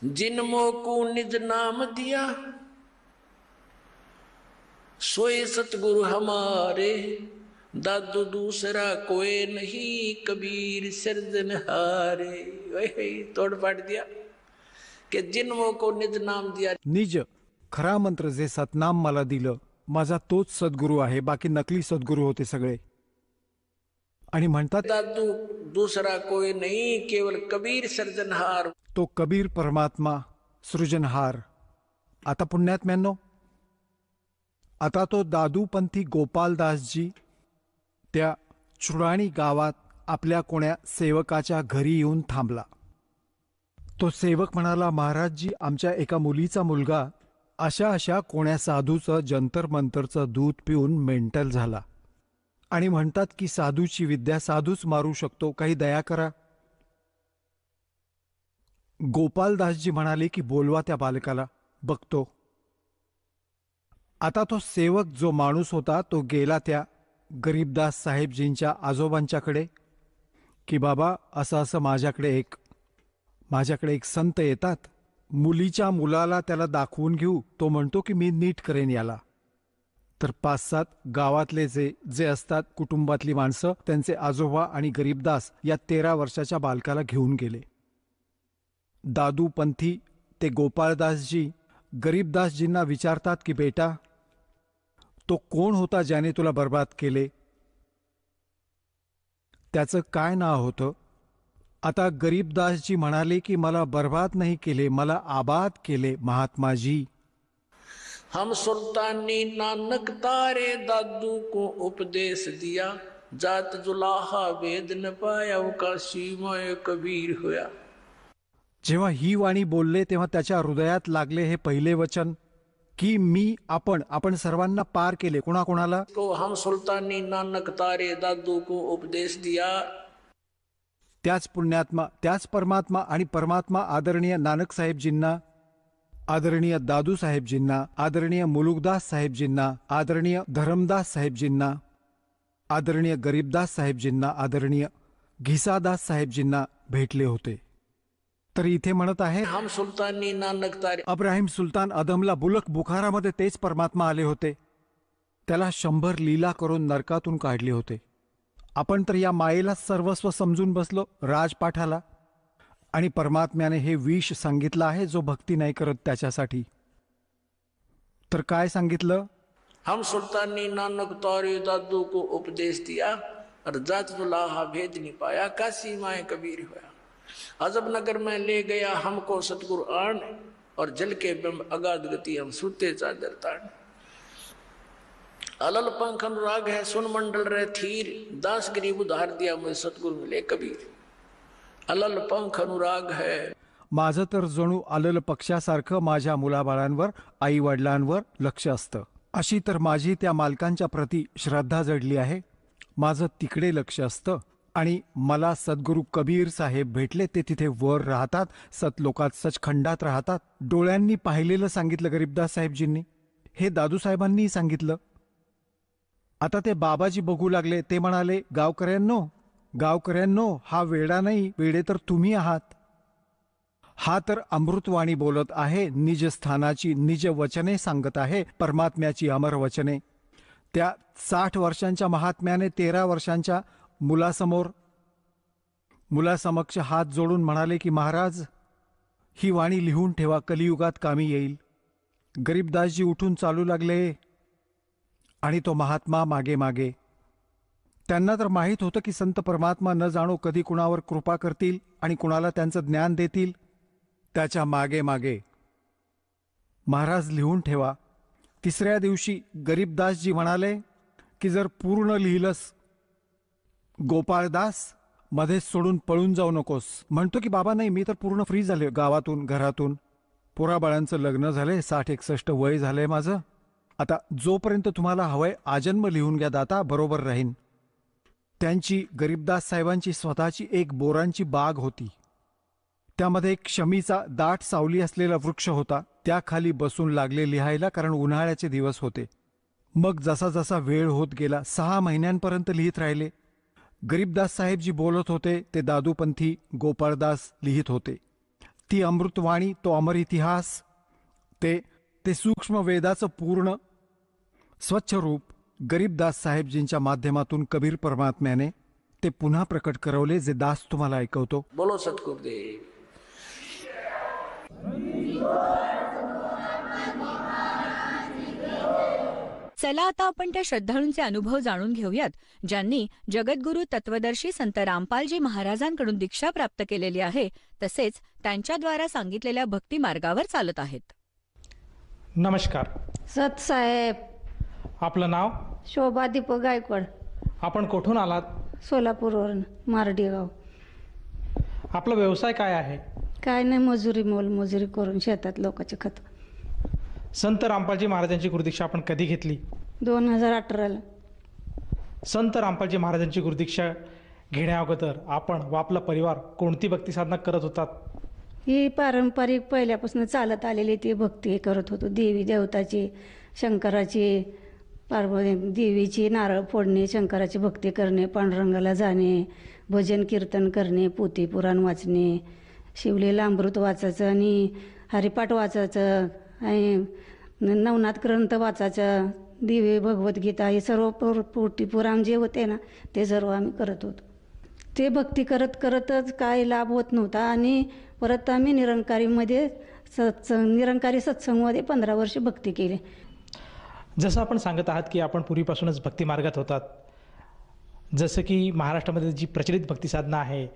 Speaker 2: जिनमो को निज नाम दिया सोए सतगुरु हमारे, दादू दूसरा कोई नहीं कबीर सिरजनहारे. तोड़ पाट दिया कि जिनमो को निज नाम दिया.
Speaker 4: निज खरा मंत्र जे सतनाम मला दिलं, माझा तोच सद्गुरू आहे, बाकी नकली सद्गुरू होते सगळे. आणि म्हणतात
Speaker 2: दादू दूसरा कोई नहीं केवल कबीर सिरजनहार.
Speaker 4: तो कबीर परमात्मा सृजनहार. आता पुण्यात्म्यांनो, आता तो दादूपंथी गोपालदासजी त्या चुडाणी गावात आपल्या कोण्या सेवकाच्या घरी येऊन थांबला. तो सेवक म्हणाला, महाराजजी, आमच्या एका मुलीचा मुलगा अशा अशा कोण्या साधूचं जंतर मंतरचं दूध पिऊन मेंटल झाला, आणि म्हणतात की साधूची विद्या साधूच मारू शकतो, काही दया करा. गोपालदासजी म्हणाले की बोलवा त्या बालकाला, बघतो. आता तो सेवक जो माणूस होता तो गेला त्या गरीबदास साहेबजींच्या आजोबांच्याकडे की बाबा असं असं माझ्याकडे एक संत येतात, मुलीच्या मुलाला त्याला दाखवून घेऊ, तो म्हणतो की मी नीट करेन याला. तर 5-7 गावातले जे असतात कुटुंबातली माणसं, त्यांचे आजोबा आणि गरीबदास या 13 वर्षाच्या बालकाला घेऊन गेले. दादूपंथी ते गोपाळदासजी गरीबदासजींना विचारतात की बेटा, तो कोण होता ज्याने तुला बर्बाद केले? त्याचं काय नाव होतं? आता गरीबदासजी म्हणाले की मला बर्बाद नाही केले, मला आबाद केले महात्माजी.
Speaker 2: हम सुल्तानी नानक तारे दादू को उपदेश दिया, जात जुलाहा वेद न पाया का सीमय कबीर होया.
Speaker 4: जेव्हा ही वाणी बोलले तेव्हा त्याच्या हृदयात लागले हे पहिले वचन की मी आपण सर्वांना पार केले. कोणाकोणाला?
Speaker 2: को हम सुल्तानी नानक तारे दादू को उपदेश दिया.
Speaker 4: त्याच पुण्यात्मा, त्याच परमात्मा आणि परमात्मा आदरणीय नानक साहेबजींना, आदरणीय दादू साहेबजींना, आदरणीय मुलुकदास साहेबजींना, आदरणीय धरमदास साहेबजींना, आदरणीय गरीबदास साहेबजींना, आदरणीय घिसादास साहेबजींना भेटले होते. तर इथे म्हणत आहे
Speaker 2: हम सुल्तानी नानक तारे.
Speaker 4: अब्राहिम सुलतान अदमला बुलक बुखारामध्ये तेच परमात्मा आले होते. त्याला 100 लीला करून नरकातून काढले होते. आपण तर या मायेला सर्वस्व समजून बसलो राजपाठाला, आणि परमात्म्याने हे विष सांगितलं आहे जो भक्ती नाही करत त्याच्यासाठी. तर काय सांगितलं?
Speaker 2: हम सुल्तानी नानक तारे दादू को उपदेश दिया, और जात जुलाहा भेद नहीं पाया का सीमाए कबीर होया. अजब नगर में ले गया हमको सतगुरु आन, और जल के बिंब अगाध गति हम सूते चादर ताड़। अलल पंख अनुराग है सुन मंडल रे थीर, दास गरीब उधार दिया मुझे सतगुरु मिले कबीर। अलल पंख अनुराग है।
Speaker 4: माझं तर जणू आलेलं पक्ष्यासारखं माझ्या मुलाबाळांवर आई वडिलांवर लक्ष असतं. अशी तर माझी त्या मालकांच्या प्रती श्रद्धा जडली आहे. माझं तिकडे लक्ष असतं. आणि मला सद्गुरू कबीर साहेब भेटले. ते तिथे वर राहतात, सतलोकात सचखंडात राहतात. डोळ्यांनी पाहिलेलं सांगितलं गरीबदास साहेबजींनी, हे दादूसाहेबांनी सांगितलं. आता ते बाबाजी बघू लागले. ते म्हणाले, गावकऱ्यांनो हा वेडा नाही, वेडे तर तुम्ही आहात. हा तर अमृतवाणी बोलत आहे, निज स्थानाची निज वचने सांगत आहे, परमात्म्याची अमर वचने. त्या 60 वर्षांच्या महात्म्याने 13 वर्षांच्या मुलासमक्ष हात जोडून म्हणाले की महाराज, ही वाणी लिहून ठेवा, कलियुगात कामी येईल. गरीबदासजी उठून चालू लागले आणि तो महात्मा मागे मागे. त्यांना तर माहीत होतं की संत परमात्मा न जाणो कधी कुणावर कृपा करतील आणि कुणाला त्यांचं ज्ञान देतील. त्याच्या मागे मागे महाराज लिहून ठेवा. तिसऱ्या दिवशी गरीबदासजी म्हणाले की जर पूर्ण लिहिलंस गोपाळदास, मध्येच सोडून पळून जाऊ नकोस. म्हणतो की बाबा नाही, मी तर पूर्ण फ्री झाले, गावातून घरातून पोराबाळांचं लग्न झाले, 60-61 वय झालंय माझं. आता जोपर्यंत तुम्हाला हवंय आजन्म लिहून घ्या दाता, बरोबर राहीन. त्यांची गरीबदास साहेबांची स्वतःची एक बोरांची बाग होती. त्यामध्ये एक शमीचा दाट सावली असलेला वृक्ष होता. त्याखाली बसून लागले लिहायला, कारण उन्हाळ्याचे दिवस होते. मग जसा जसा वेळ होत गेला, 6 महिन्यांपर्यंत लिहित राहिले. गरीबदास साहेबजी बोलत होते, ते दादूपंथी गोपाळदास लिहित होते. ती अमृतवाणी, तो अमर इतिहास, ते सूक्ष्म वेदाचं पूर्ण स्वच्छ रूप गरीबदास साहेबजींच्या माध्यमातून कबीर परमात्म्याने ते पुन्हा प्रकट करवले, जे दास तुम्हाला ऐकवतो.
Speaker 2: बोलो सतगुरुदेव.
Speaker 1: चला आता आपण त्या श्रद्धाळूंचे अनुभव जाणून घेऊयात, ज्यांनी जगद्गुरू तत्वदर्शी संत रामपालजी महाराजांकडून दीक्षा प्राप्त केलेली आहे, तसेच त्यांच्याद्वारा सांगितलेल्या भक्ती मार्गावर चालत आहेत.
Speaker 5: नमस्कार.
Speaker 6: सतसाहेब.
Speaker 5: आपलं नाव?
Speaker 6: शोभा दीपक गायकवाड.
Speaker 5: आपण कुठून आलात?
Speaker 6: सोलापूरवरून, मारडी गाव.
Speaker 5: आपला व्यवसाय काय आहे?
Speaker 6: काय नाही, मोलमजुरी करून शेतात लोकांचे खत.
Speaker 5: संत रामपालजी महाराजांची गुरुदीक्षा आपण कधी घेतली?
Speaker 6: 2018ला.
Speaker 5: संत रामपालजी महाराजांची गुरुदीक्षा घेण्याअगोदर आपण व आपला परिवार कोणती भक्ती साधना करत होतात?
Speaker 6: ही पारंपरिक पहिल्यापासून चालत आलेली ती भक्ती करत होतो. देवी देवताची, शंकराची, पार्वती देवीची नारळ फोडणे, शंकराची भक्ती करणे, पांडुरंगाला जाणे, भजन कीर्तन करणे, पोथी पुराण वाचणे, शिवलीला अमृत वाचायचं आणि हरिपाठ वाचायचं आणि नवनाथ ग्रंथ वाचायचं, दिवे भगवद्गीता, हे सर्व पोथी पुराण जे होते ना, ते सर्व आम्ही करत होतो. ते भक्ती करतच काय लाभ होत नव्हता आणि परत आम्ही निरंकारी सत्संगमध्ये 15 वर्ष भक्ती केली.
Speaker 5: जसं आपण सांगत आहात की आपण पूर्वीपासूनच भक्ती मार्गात होतात, जसं की महाराष्ट्रामध्ये जी प्रचलित भक्ती साधना आहे,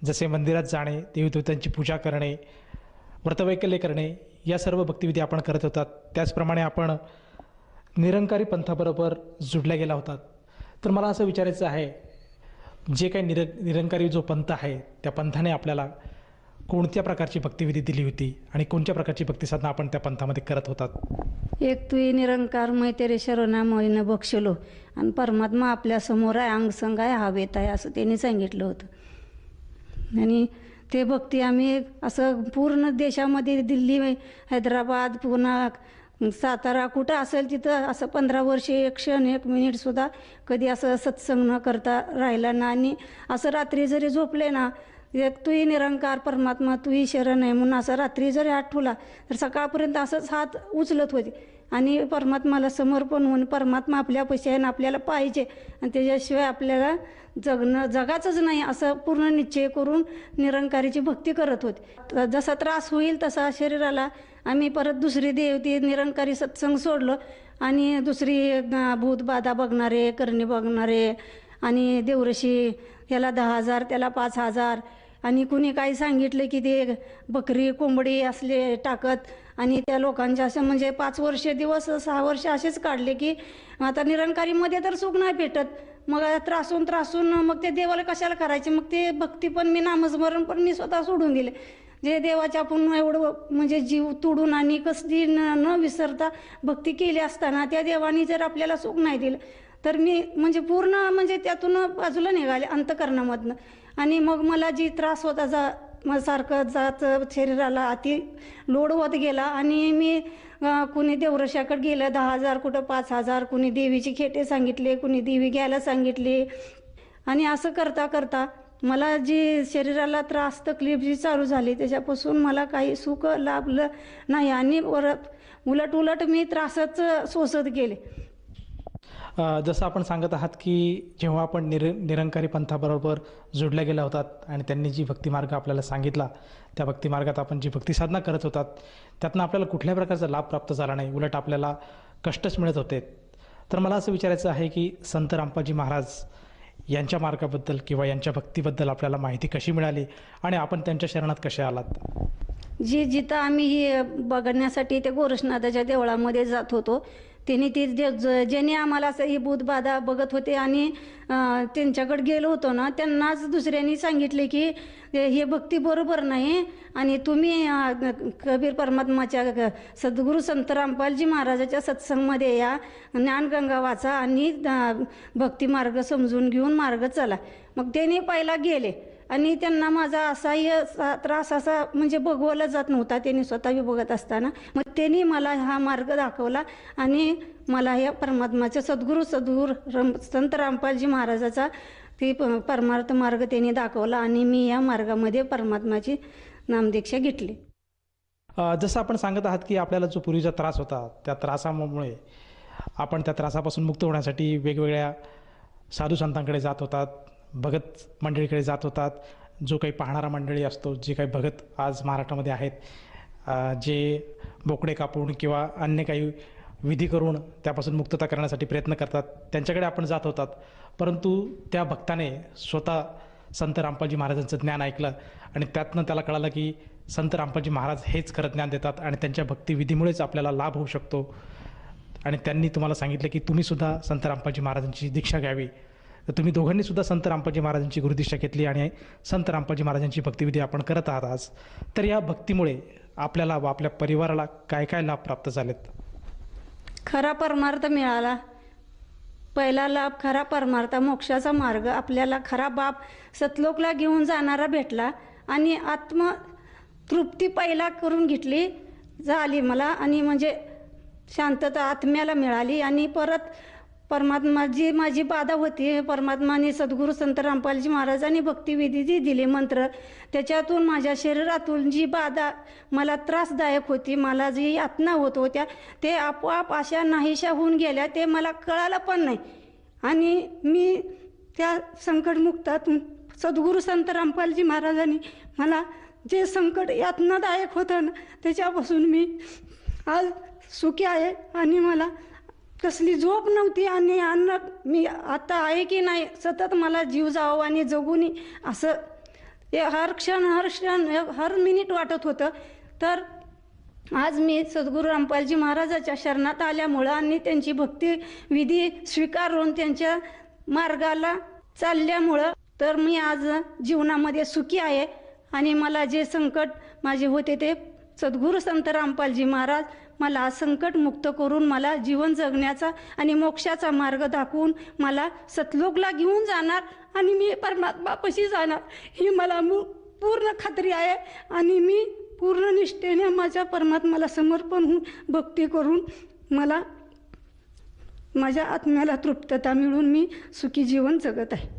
Speaker 5: जसे मंदिरात जाणे, देवदेवतांची पूजा करणे, व्रतवैकल्य करणे, या सर्व भक्तिविधी आपण करत होतात. त्याचप्रमाणे आपण निरंकारी पंथाबरोबर जुडल्या गेला होतात. तर मला असं विचारायचं आहे, जे काही निरंकारी जो पंथ आहे, त्या पंथाने आपल्याला कोणत्या प्रकारची भक्तिविधी दिली होती आणि कोणत्या प्रकारची भक्तिसाधना आपण त्या पंथामध्ये करत होतात?
Speaker 6: एक तुई निरंकार मै तेरे शरणामयीनं बक्षलो, आणि परमात्मा आपल्या समोर आहे, अंग संग आहे, हवेत आहे, असं त्यांनी सांगितलं होतं. आणि ते भक्ती आम्ही असं पूर्ण देशामध्ये, दिल्ली, हैदराबाद, पुणे, सातारा, कुठं असेल तिथं असं 15 वर्षे एक क्षण, 1 मिनिटसुद्धा कधी असं सत्संग न करता राहिला ना. आणि असं रात्री जरी झोपले ना, एक तुही निरंकार परमात्मा तुही शरण आहे म्हणून असं रात्री जरी आठवला तर सकाळपर्यंत असंच हात उचलत होते आणि परमात्माला समर्पण होऊन, परमात्मा आपल्यापाशी आहे आणि आपल्याला पाहिजे आणि त्याच्याशिवाय आपल्याला जगाचंच नाही असं पूर्ण निश्चय करून निरंकारीची भक्ती करत होते. जसा त्रास होईल तसा शरीराला आम्ही परत दुसरी ती निरंकारी सत्संग सोडलं आणि दुसरी भूतबाधा बघणारे, करणी बघणारे आणि देवऋषी, याला 10,000 त्याला 5,000 आणि कुणी काही सांगितलं की ते बकरी कोंबडी असले टाकत आणि त्या लोकांच्या असं म्हणजे 5 वर्ष दिवस 6 वर्ष असेच काढले की आता निरंकारीमध्ये तर सुख नाही भेटत। मग त्रासून मग ते देवाला कशाला करायचे, मग ते भक्ती पण मी नामस्मरण पण मी स्वतः सोडून दिले। जे देवाच्या आपण एवढं म्हणजे जीव तोडून आणि कसली न विसरता भक्ती केली असताना त्या देवानी जर आपल्याला सुख नाही दिलं तर मी म्हणजे पूर्ण म्हणजे त्यातून बाजूला निघाले अंतकरणामधनं। आणि मग मला जी त्रास होता मग सारखं जात शरीराला अति लोड होत गेला आणि मी कुणी देवरशाकडे गेलं 10,000 कुठं 5,000, कुणी देवीची खेटे सांगितले, कुणी देवी घ्यायला सांगितली आणि असं करता करता मला जी शरीराला त्रास तकलीफ जी चालू झाली त्याच्यापासून मला काही सुख लाभलं नाही आणि उलट मी त्रासच सोसत गेले।
Speaker 5: जसं आपण सांगत आहात की जेव्हा आपण निरंकारी पंथाबरोबर जोडल्या गेला होतात आणि त्यांनी जी भक्तिमार्ग आपल्याला सांगितला त्या भक्तिमार्गात आपण जी भक्तिसाधना करत होतात त्यातनं आपल्याला कुठल्याही प्रकारचा लाभ प्राप्त झाला नाही, उलट आपल्याला कष्टच मिळत होते। तर मला असं विचारायचं आहे की संत रामपालजी महाराज यांच्या मार्गाबद्दल किंवा यांच्या भक्तीबद्दल आपल्याला माहिती कशी मिळाली आणि आपण त्यांच्या शरणात कसे आलात?
Speaker 6: जिथं आम्ही बघण्यासाठी ते गोरक्षनाथाच्या देवळामध्ये जात होतो त्यांनी ती ज्यांनी आम्हाला असं ही भूतबाधा बघत होते आणि त्यांच्याकडे गेलो होतो ना त्यांनाच दुसऱ्यांनी सांगितले की हे भक्ती बरोबर नाही आणि तुम्ही कबीर परमात्माच्या सद्गुरू संत रामपालजी महाराजाच्या सत्संगमध्ये या, ज्ञानगंगा वाचा आणि भक्ती मार्ग समजून घेऊन मार्ग चला। मग त्यांनी पहिला गेले आणि त्यांना माझा असह्य त्रास असा म्हणजे बघवला जात नव्हता, त्यांनी स्वतः बघत असताना मग त्यांनी मला हा मार्ग दाखवला आणि मला या परमात्माच्या सद्गुरू संत रामपालजी महाराजाचा ती परमार्थ मार्ग त्यांनी दाखवला आणि मी या मार्गामध्ये परमात्माची नामदीक्षा घेतली।
Speaker 5: जसं आपण सांगत आहात की आपल्याला जो पूर्वीचा त्रास होता त्या त्रासामुळे आपण त्या त्रासापासून मुक्त होण्यासाठी वेगवेगळ्या साधू संतांकडे जात होतात, भगत मंडळीकडे जात होतात, जो काही पाहणारा मंडळी असतो, जे काही भगत आज महाराष्ट्रामध्ये आहेत, जे बोकडे कापून किंवा अन्य काही विधी करून त्यापासून मुक्तता करण्यासाठी प्रयत्न करतात त्यांच्याकडे आपण जात होतात। परंतु त्या भक्ताने स्वतः संत रामपालजी महाराजांचं ज्ञान ऐकलं आणि त्यातनं त्याला कळालं की संत रामपालजी महाराज हेच खरं ज्ञान देतात आणि त्यांच्या भक्तिविधीमुळेच आपल्याला लाभ होऊ शकतो। आणि त्यांनी तुम्हाला सांगितलं की तुम्हीसुद्धा संत रामपालजी महाराजांची दीक्षा घ्यावी। तर तुम्ही दोघांनीसुद्धा संत रामपालजी महाराजांची गुरुदीक्षा घेतली आणि संत रामपालजी महाराजांची भक्तिविधी आपण करत आहात आज। तर या भक्तीमुळे आपल्याला व आपल्या परिवाराला काय काय लाभ प्राप्त झालेत?
Speaker 6: खरा परमार्थ मिळाला, पहिला लाभ खरा परमार्थ मोक्षाचा मार्ग, आपल्याला खरा बाप सतलोकला घेऊन जाणारा भेटला आणि आत्मतृप्ती पहिला करून घेतली झाली मला आणि म्हणजे शांतता आत्म्याला मिळाली आणि परत परमात्मा जी माझी बाधा होती परमात्माने सद्गुरू संत रामपालजी महाराजांनी भक्तिविधी जी दिले मंत्र त्याच्यातून माझ्या शरीरातून जी बाधा मला त्रासदायक होती, मला जी यातना होत होत्या ते आपोआप अशा नाहीशा होऊन गेल्या, ते मला कळालं पण नाही आणि मी त्या संकटमुक्तातून सद्गुरू संत रामपालजी महाराजांनी मला जे संकट यातनादायक होतं ना त्याच्यापासून मी आज सुखी आहे आणि मला कसली झोप नव्हती आणि अन्न मी आता आहे की नाही सतत मला जीव जावं आणि जगूनी असं हे हर क्षण हर मिनिट वाटत होतं। तर आज मी सद्गुरू रामपालजी महाराजाच्या शरणात आल्यामुळं आणि त्यांची भक्तिविधी स्वीकारून त्यांच्या मार्गाला चालल्यामुळं तर मी आज जीवनामध्ये सुखी आहे आणि मला जे संकट माझे होते ते सद्गुरू संत रामपालजी महाराज मला संकट मुक्त करून मला जीवन जगण्याचा आणि मोक्षाचा मार्ग दाखवून मला सतलोकला घेऊन जाणार आणि मी परमात्मापाशी जाणार ही मला पूर्ण खात्री आहे आणि मी पूर्ण निष्ठेने माझ्या परमात्म्याला समर्पण होऊन भक्ती करून मला माझ्या आत्म्याला तृप्तता मिळून मी सुखी जीवन जगत आहे।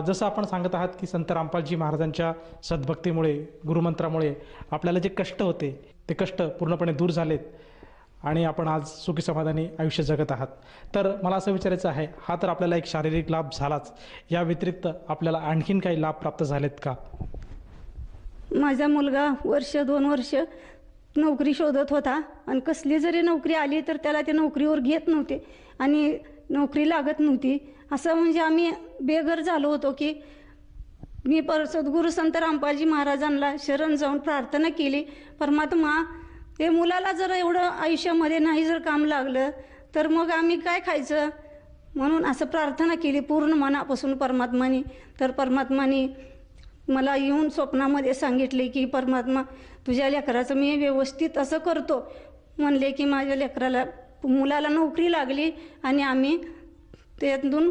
Speaker 5: जसं आपण सांगत आहात की संत रामपालजी महाराजांच्या सद्भक्तीमुळे गुरुमंत्रामुळे आपल्याला जे कष्ट होते ते कष्ट पूर्णपणे दूर झालेत आणि आपण आज सुखी समाधानी आयुष्य जगत आहात। तर मला असं विचारायचं आहे, हा तर आपल्याला एक शारीरिक लाभ झालाच, या व्यतिरिक्त आपल्याला आणखीन काही लाभ प्राप्त झालेत का?
Speaker 6: माझा मुलगा 1-2 वर्ष नोकरी शोधत होता आणि कसली जरी नोकरी आली तर त्याला ते नोकरीवर घेत नव्हते आणि नोकरी लागत नव्हती, असं म्हणजे आम्ही बेघर झालो होतो की मी सद्गुरू संत रामपालजी महाराजांना शरण जाऊन प्रार्थना केली, परमात्मा हे मुलाला जर एवढं आयुष्यामध्ये नाही जर काम लागलं तर मग आम्ही काय खायचं, म्हणून असं प्रार्थना केली पूर्ण मनापासून परमात्माने. तर परमात्माने मला येऊन स्वप्नामध्ये सांगितले की परमात्मा तुझ्या लेकराचं मी व्यवस्थित असं करतो म्हणले की माझ्या मुलाला नोकरी लागली आणि आम्ही त्यातून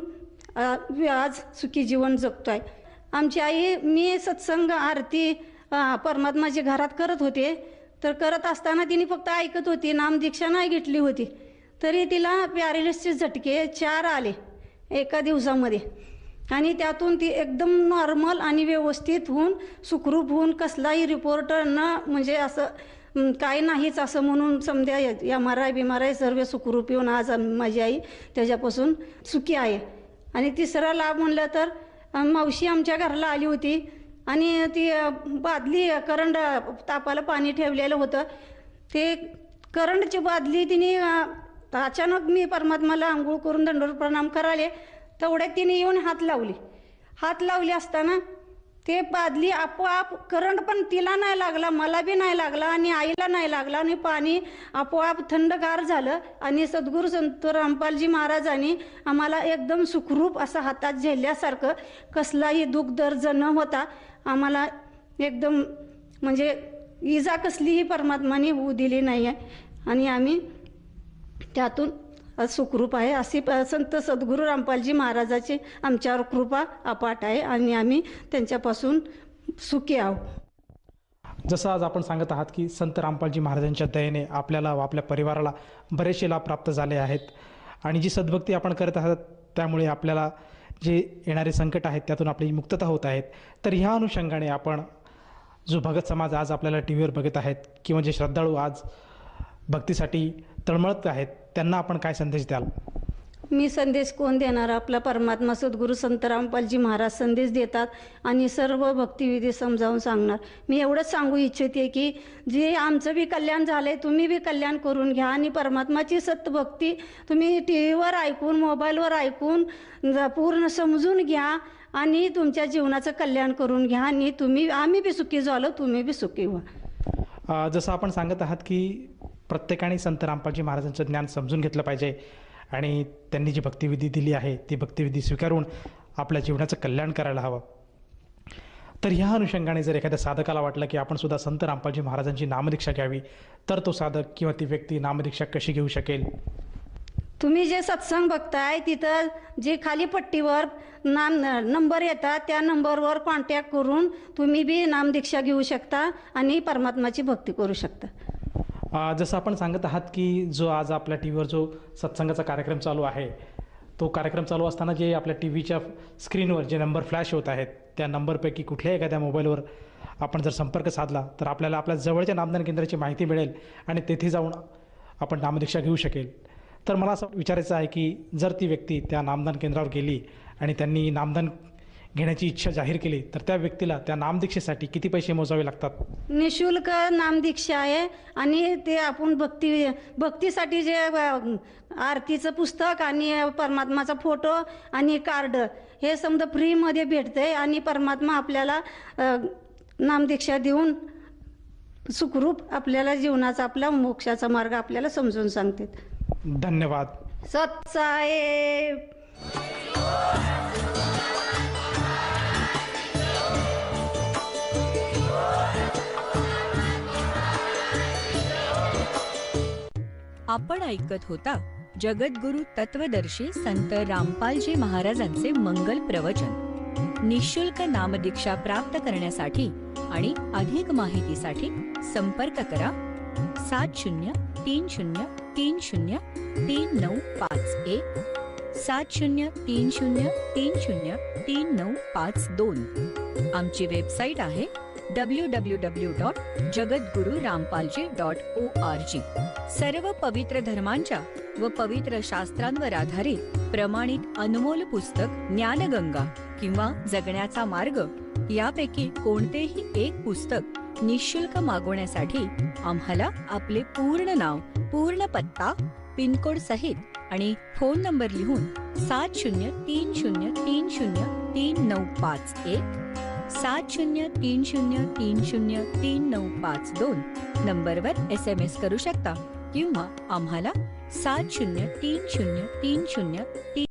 Speaker 6: आज सुखी जीवन जगतोय. आमची आई, मी सत्संग आरती परमात्माची घरात करत होते, तर करत असताना तिने फक्त ऐकत होती, नामदीक्षा नाही घेतली होती. तरी तिला पॅरालिसिसचे झटके 4 आले एका दिवसामध्ये आणि त्यातून ती एकदम नॉर्मल आणि व्यवस्थित होऊन सुखरूप होऊन कसलाही रिपोर्ट न म्हणजे असं काही नाहीच असं म्हणून समजा MRI सर्व सुखरूप येऊन आज माझी आई त्याच्यापासून सुखी आहे. आणि तिसरा लाभ म्हणलं तर मावशी आमच्या घराला आली होती आणि ती बादली करंट तापाला पाणी ठेवलेलं होतं, ते करंटची बादली तिने अचानक मी परमात्माला आंघोळ करून दंडोर प्रणाम कराले तेवढ्यात तिने येऊन हात लावली असताना ते बादली आपोआप करंट पण तिला नाही लागला, मला बी नाही लागला आणि आईला नाही लागला आणि पाणी आपोआप थंडगार झालं आणि सद्गुरू संत रामपालजी महाराजांनी आम्हाला एकदम सुखरूप असं हातात झेलल्यासारखं कसलाही दुःख दर्द न होता आम्हाला एकदम म्हणजे इजा कसलीही परमात्माने होऊ दिली नाही आहे आणि आम्ही त्यातून सुखरूप आहे. अशी संत सद्गुरू रामपालजी महाराजाची आमच्यावर कृपा अपाट आहे आणि आम्ही त्यांच्यापासून सुखी आहोत.
Speaker 5: जसं आज आपण सांगत आहात की संत रामपालजी महाराजांच्या दयेने आपल्याला व आपल्या परिवाराला बरेचसे लाभ प्राप्त झाले आहेत आणि जी सद्भक्ती आपण करत आहात त्यामुळे आपल्याला जे येणारे संकट आहेत त्यातून आपली मुक्तता होत आहेत. तर ह्या अनुषंगाने आपण जो भगत समाज आज आपल्याला टी व्हीवर बघत आहेत किंवा जे श्रद्धाळू आज भक्तीसाठी तळमळत आहेत त्यांना आपण काय संदेश द्याल?
Speaker 6: मी संदेश कोण देणार, आपला परमात्मा सद्गुरू संत रामपालजी महाराज संदेश देतात आणि सर्व भक्तिविधी समजावून सांगणार. मी एवढंच सांगू इच्छिते की जे आमचं बी कल्याण झालंय तुम्ही बी कल्याण करून घ्या आणि परमात्माची सतभक्ती तुम्ही TV वर ऐकून मोबाईलवर ऐकून पूर्ण समजून घ्या आणि तुमच्या जीवनाचं कल्याण करून घ्या आणि आम्ही बी सुखी झालो, तुम्ही बी सुखी व्हा.
Speaker 5: जसं आपण सांगत आहात की प्रत्येकाने संत रामपालजी महाराजांचं ज्ञान समजून घेतलं पाहिजे आणि त्यांनी जी भक्तिविधी दिली आहे ती भक्तिविधी स्वीकारून आपल्या जीवनाचं कल्याण करायला हवं. तर ह्या अनुषंगाने जर एखाद्या साधकाला वाटलं की आपण सुद्धा संत रामपालजी महाराजांची नामदीक्षा घ्यावी तर तो साधक किंवा ती व्यक्ती नामदीक्षा कशी घेऊ शकेल?
Speaker 6: तुम्ही जे सत्संग बघताय तिथं जे खाली पट्टीवर नंबर येतात त्या नंबरवर कॉन्टॅक्ट करून तुम्ही बी नामदीक्षा घेऊ शकता आणि परमात्माची भक्ती करू शकता.
Speaker 5: जसं आपण सांगत आहात की जो आज आपल्या टी व्हीवर जो सत्संगाचा कार्यक्रम चालू आहे तो कार्यक्रम चालू असताना जे आपल्या टी व्हीच्या स्क्रीनवर जे नंबर फ्लॅश होत आहेत त्या नंबरपैकी कुठल्याही एखाद्या मोबाईलवर आपण जर संपर्क साधला तर आपल्याला आपल्या जवळच्या नामदान केंद्राची माहिती मिळेल आणि तेथे जाऊन आपण नामदीक्षा घेऊ शकेल. तर मला असं विचारायचं आहे की जर ती व्यक्ती त्या नामदान केंद्रावर गेली आणि त्यांनी नामदान घेण्याची इच्छा जाहीर केली तर त्या व्यक्तीला त्या नामदीक्षेसाठी किती पैसे मोजावे लागतात?
Speaker 6: निशुल्क नामदीक्षा आहे आणि ते आपण भक्तीसाठी जे आरतीचं पुस्तक आणि परमात्माचा फोटो आणि कार्ड हे समजा फ्रीमध्ये भेटते आणि परमात्मा आपल्याला नामदीक्षा देऊन सुखरूप आपल्याला जीवनाचा आपला मोक्षाचा मार्ग आपल्याला समजून सांगते.
Speaker 5: धन्यवाद.
Speaker 6: सत्साहेब.
Speaker 1: आपण ऐकत होता जगद्गुरु तत्वदर्शी संत रामपालजी महाराजांचे मंगल प्रवचन. निःशुल्क नामदीक्षा प्राप्त करण्यासाठी आणि अधिक माहितीसाठी संपर्क करा 7030303951 7030303952. आमची वेबसाईट आहे www.jagadgururampalji.org. सर्व पवित्र धर्मांच्या व पवित्र शास्त्रांवर आधारित प्रमाणित अनमोल पुस्तक ज्ञानगंगा किंवा जगण्याचा मार्ग यापैकी कोणतेही एक पुस्तक निःशुल्क मागवण्यासाठी आम्हाला आपले पूर्ण नाव, पूर्ण पत्ता, पिनकोड सहित आणि फोन नंबर लिहून 7030303951 7030303952 नंबरवर SMS करू शकता किंवा आम्हाला 70303030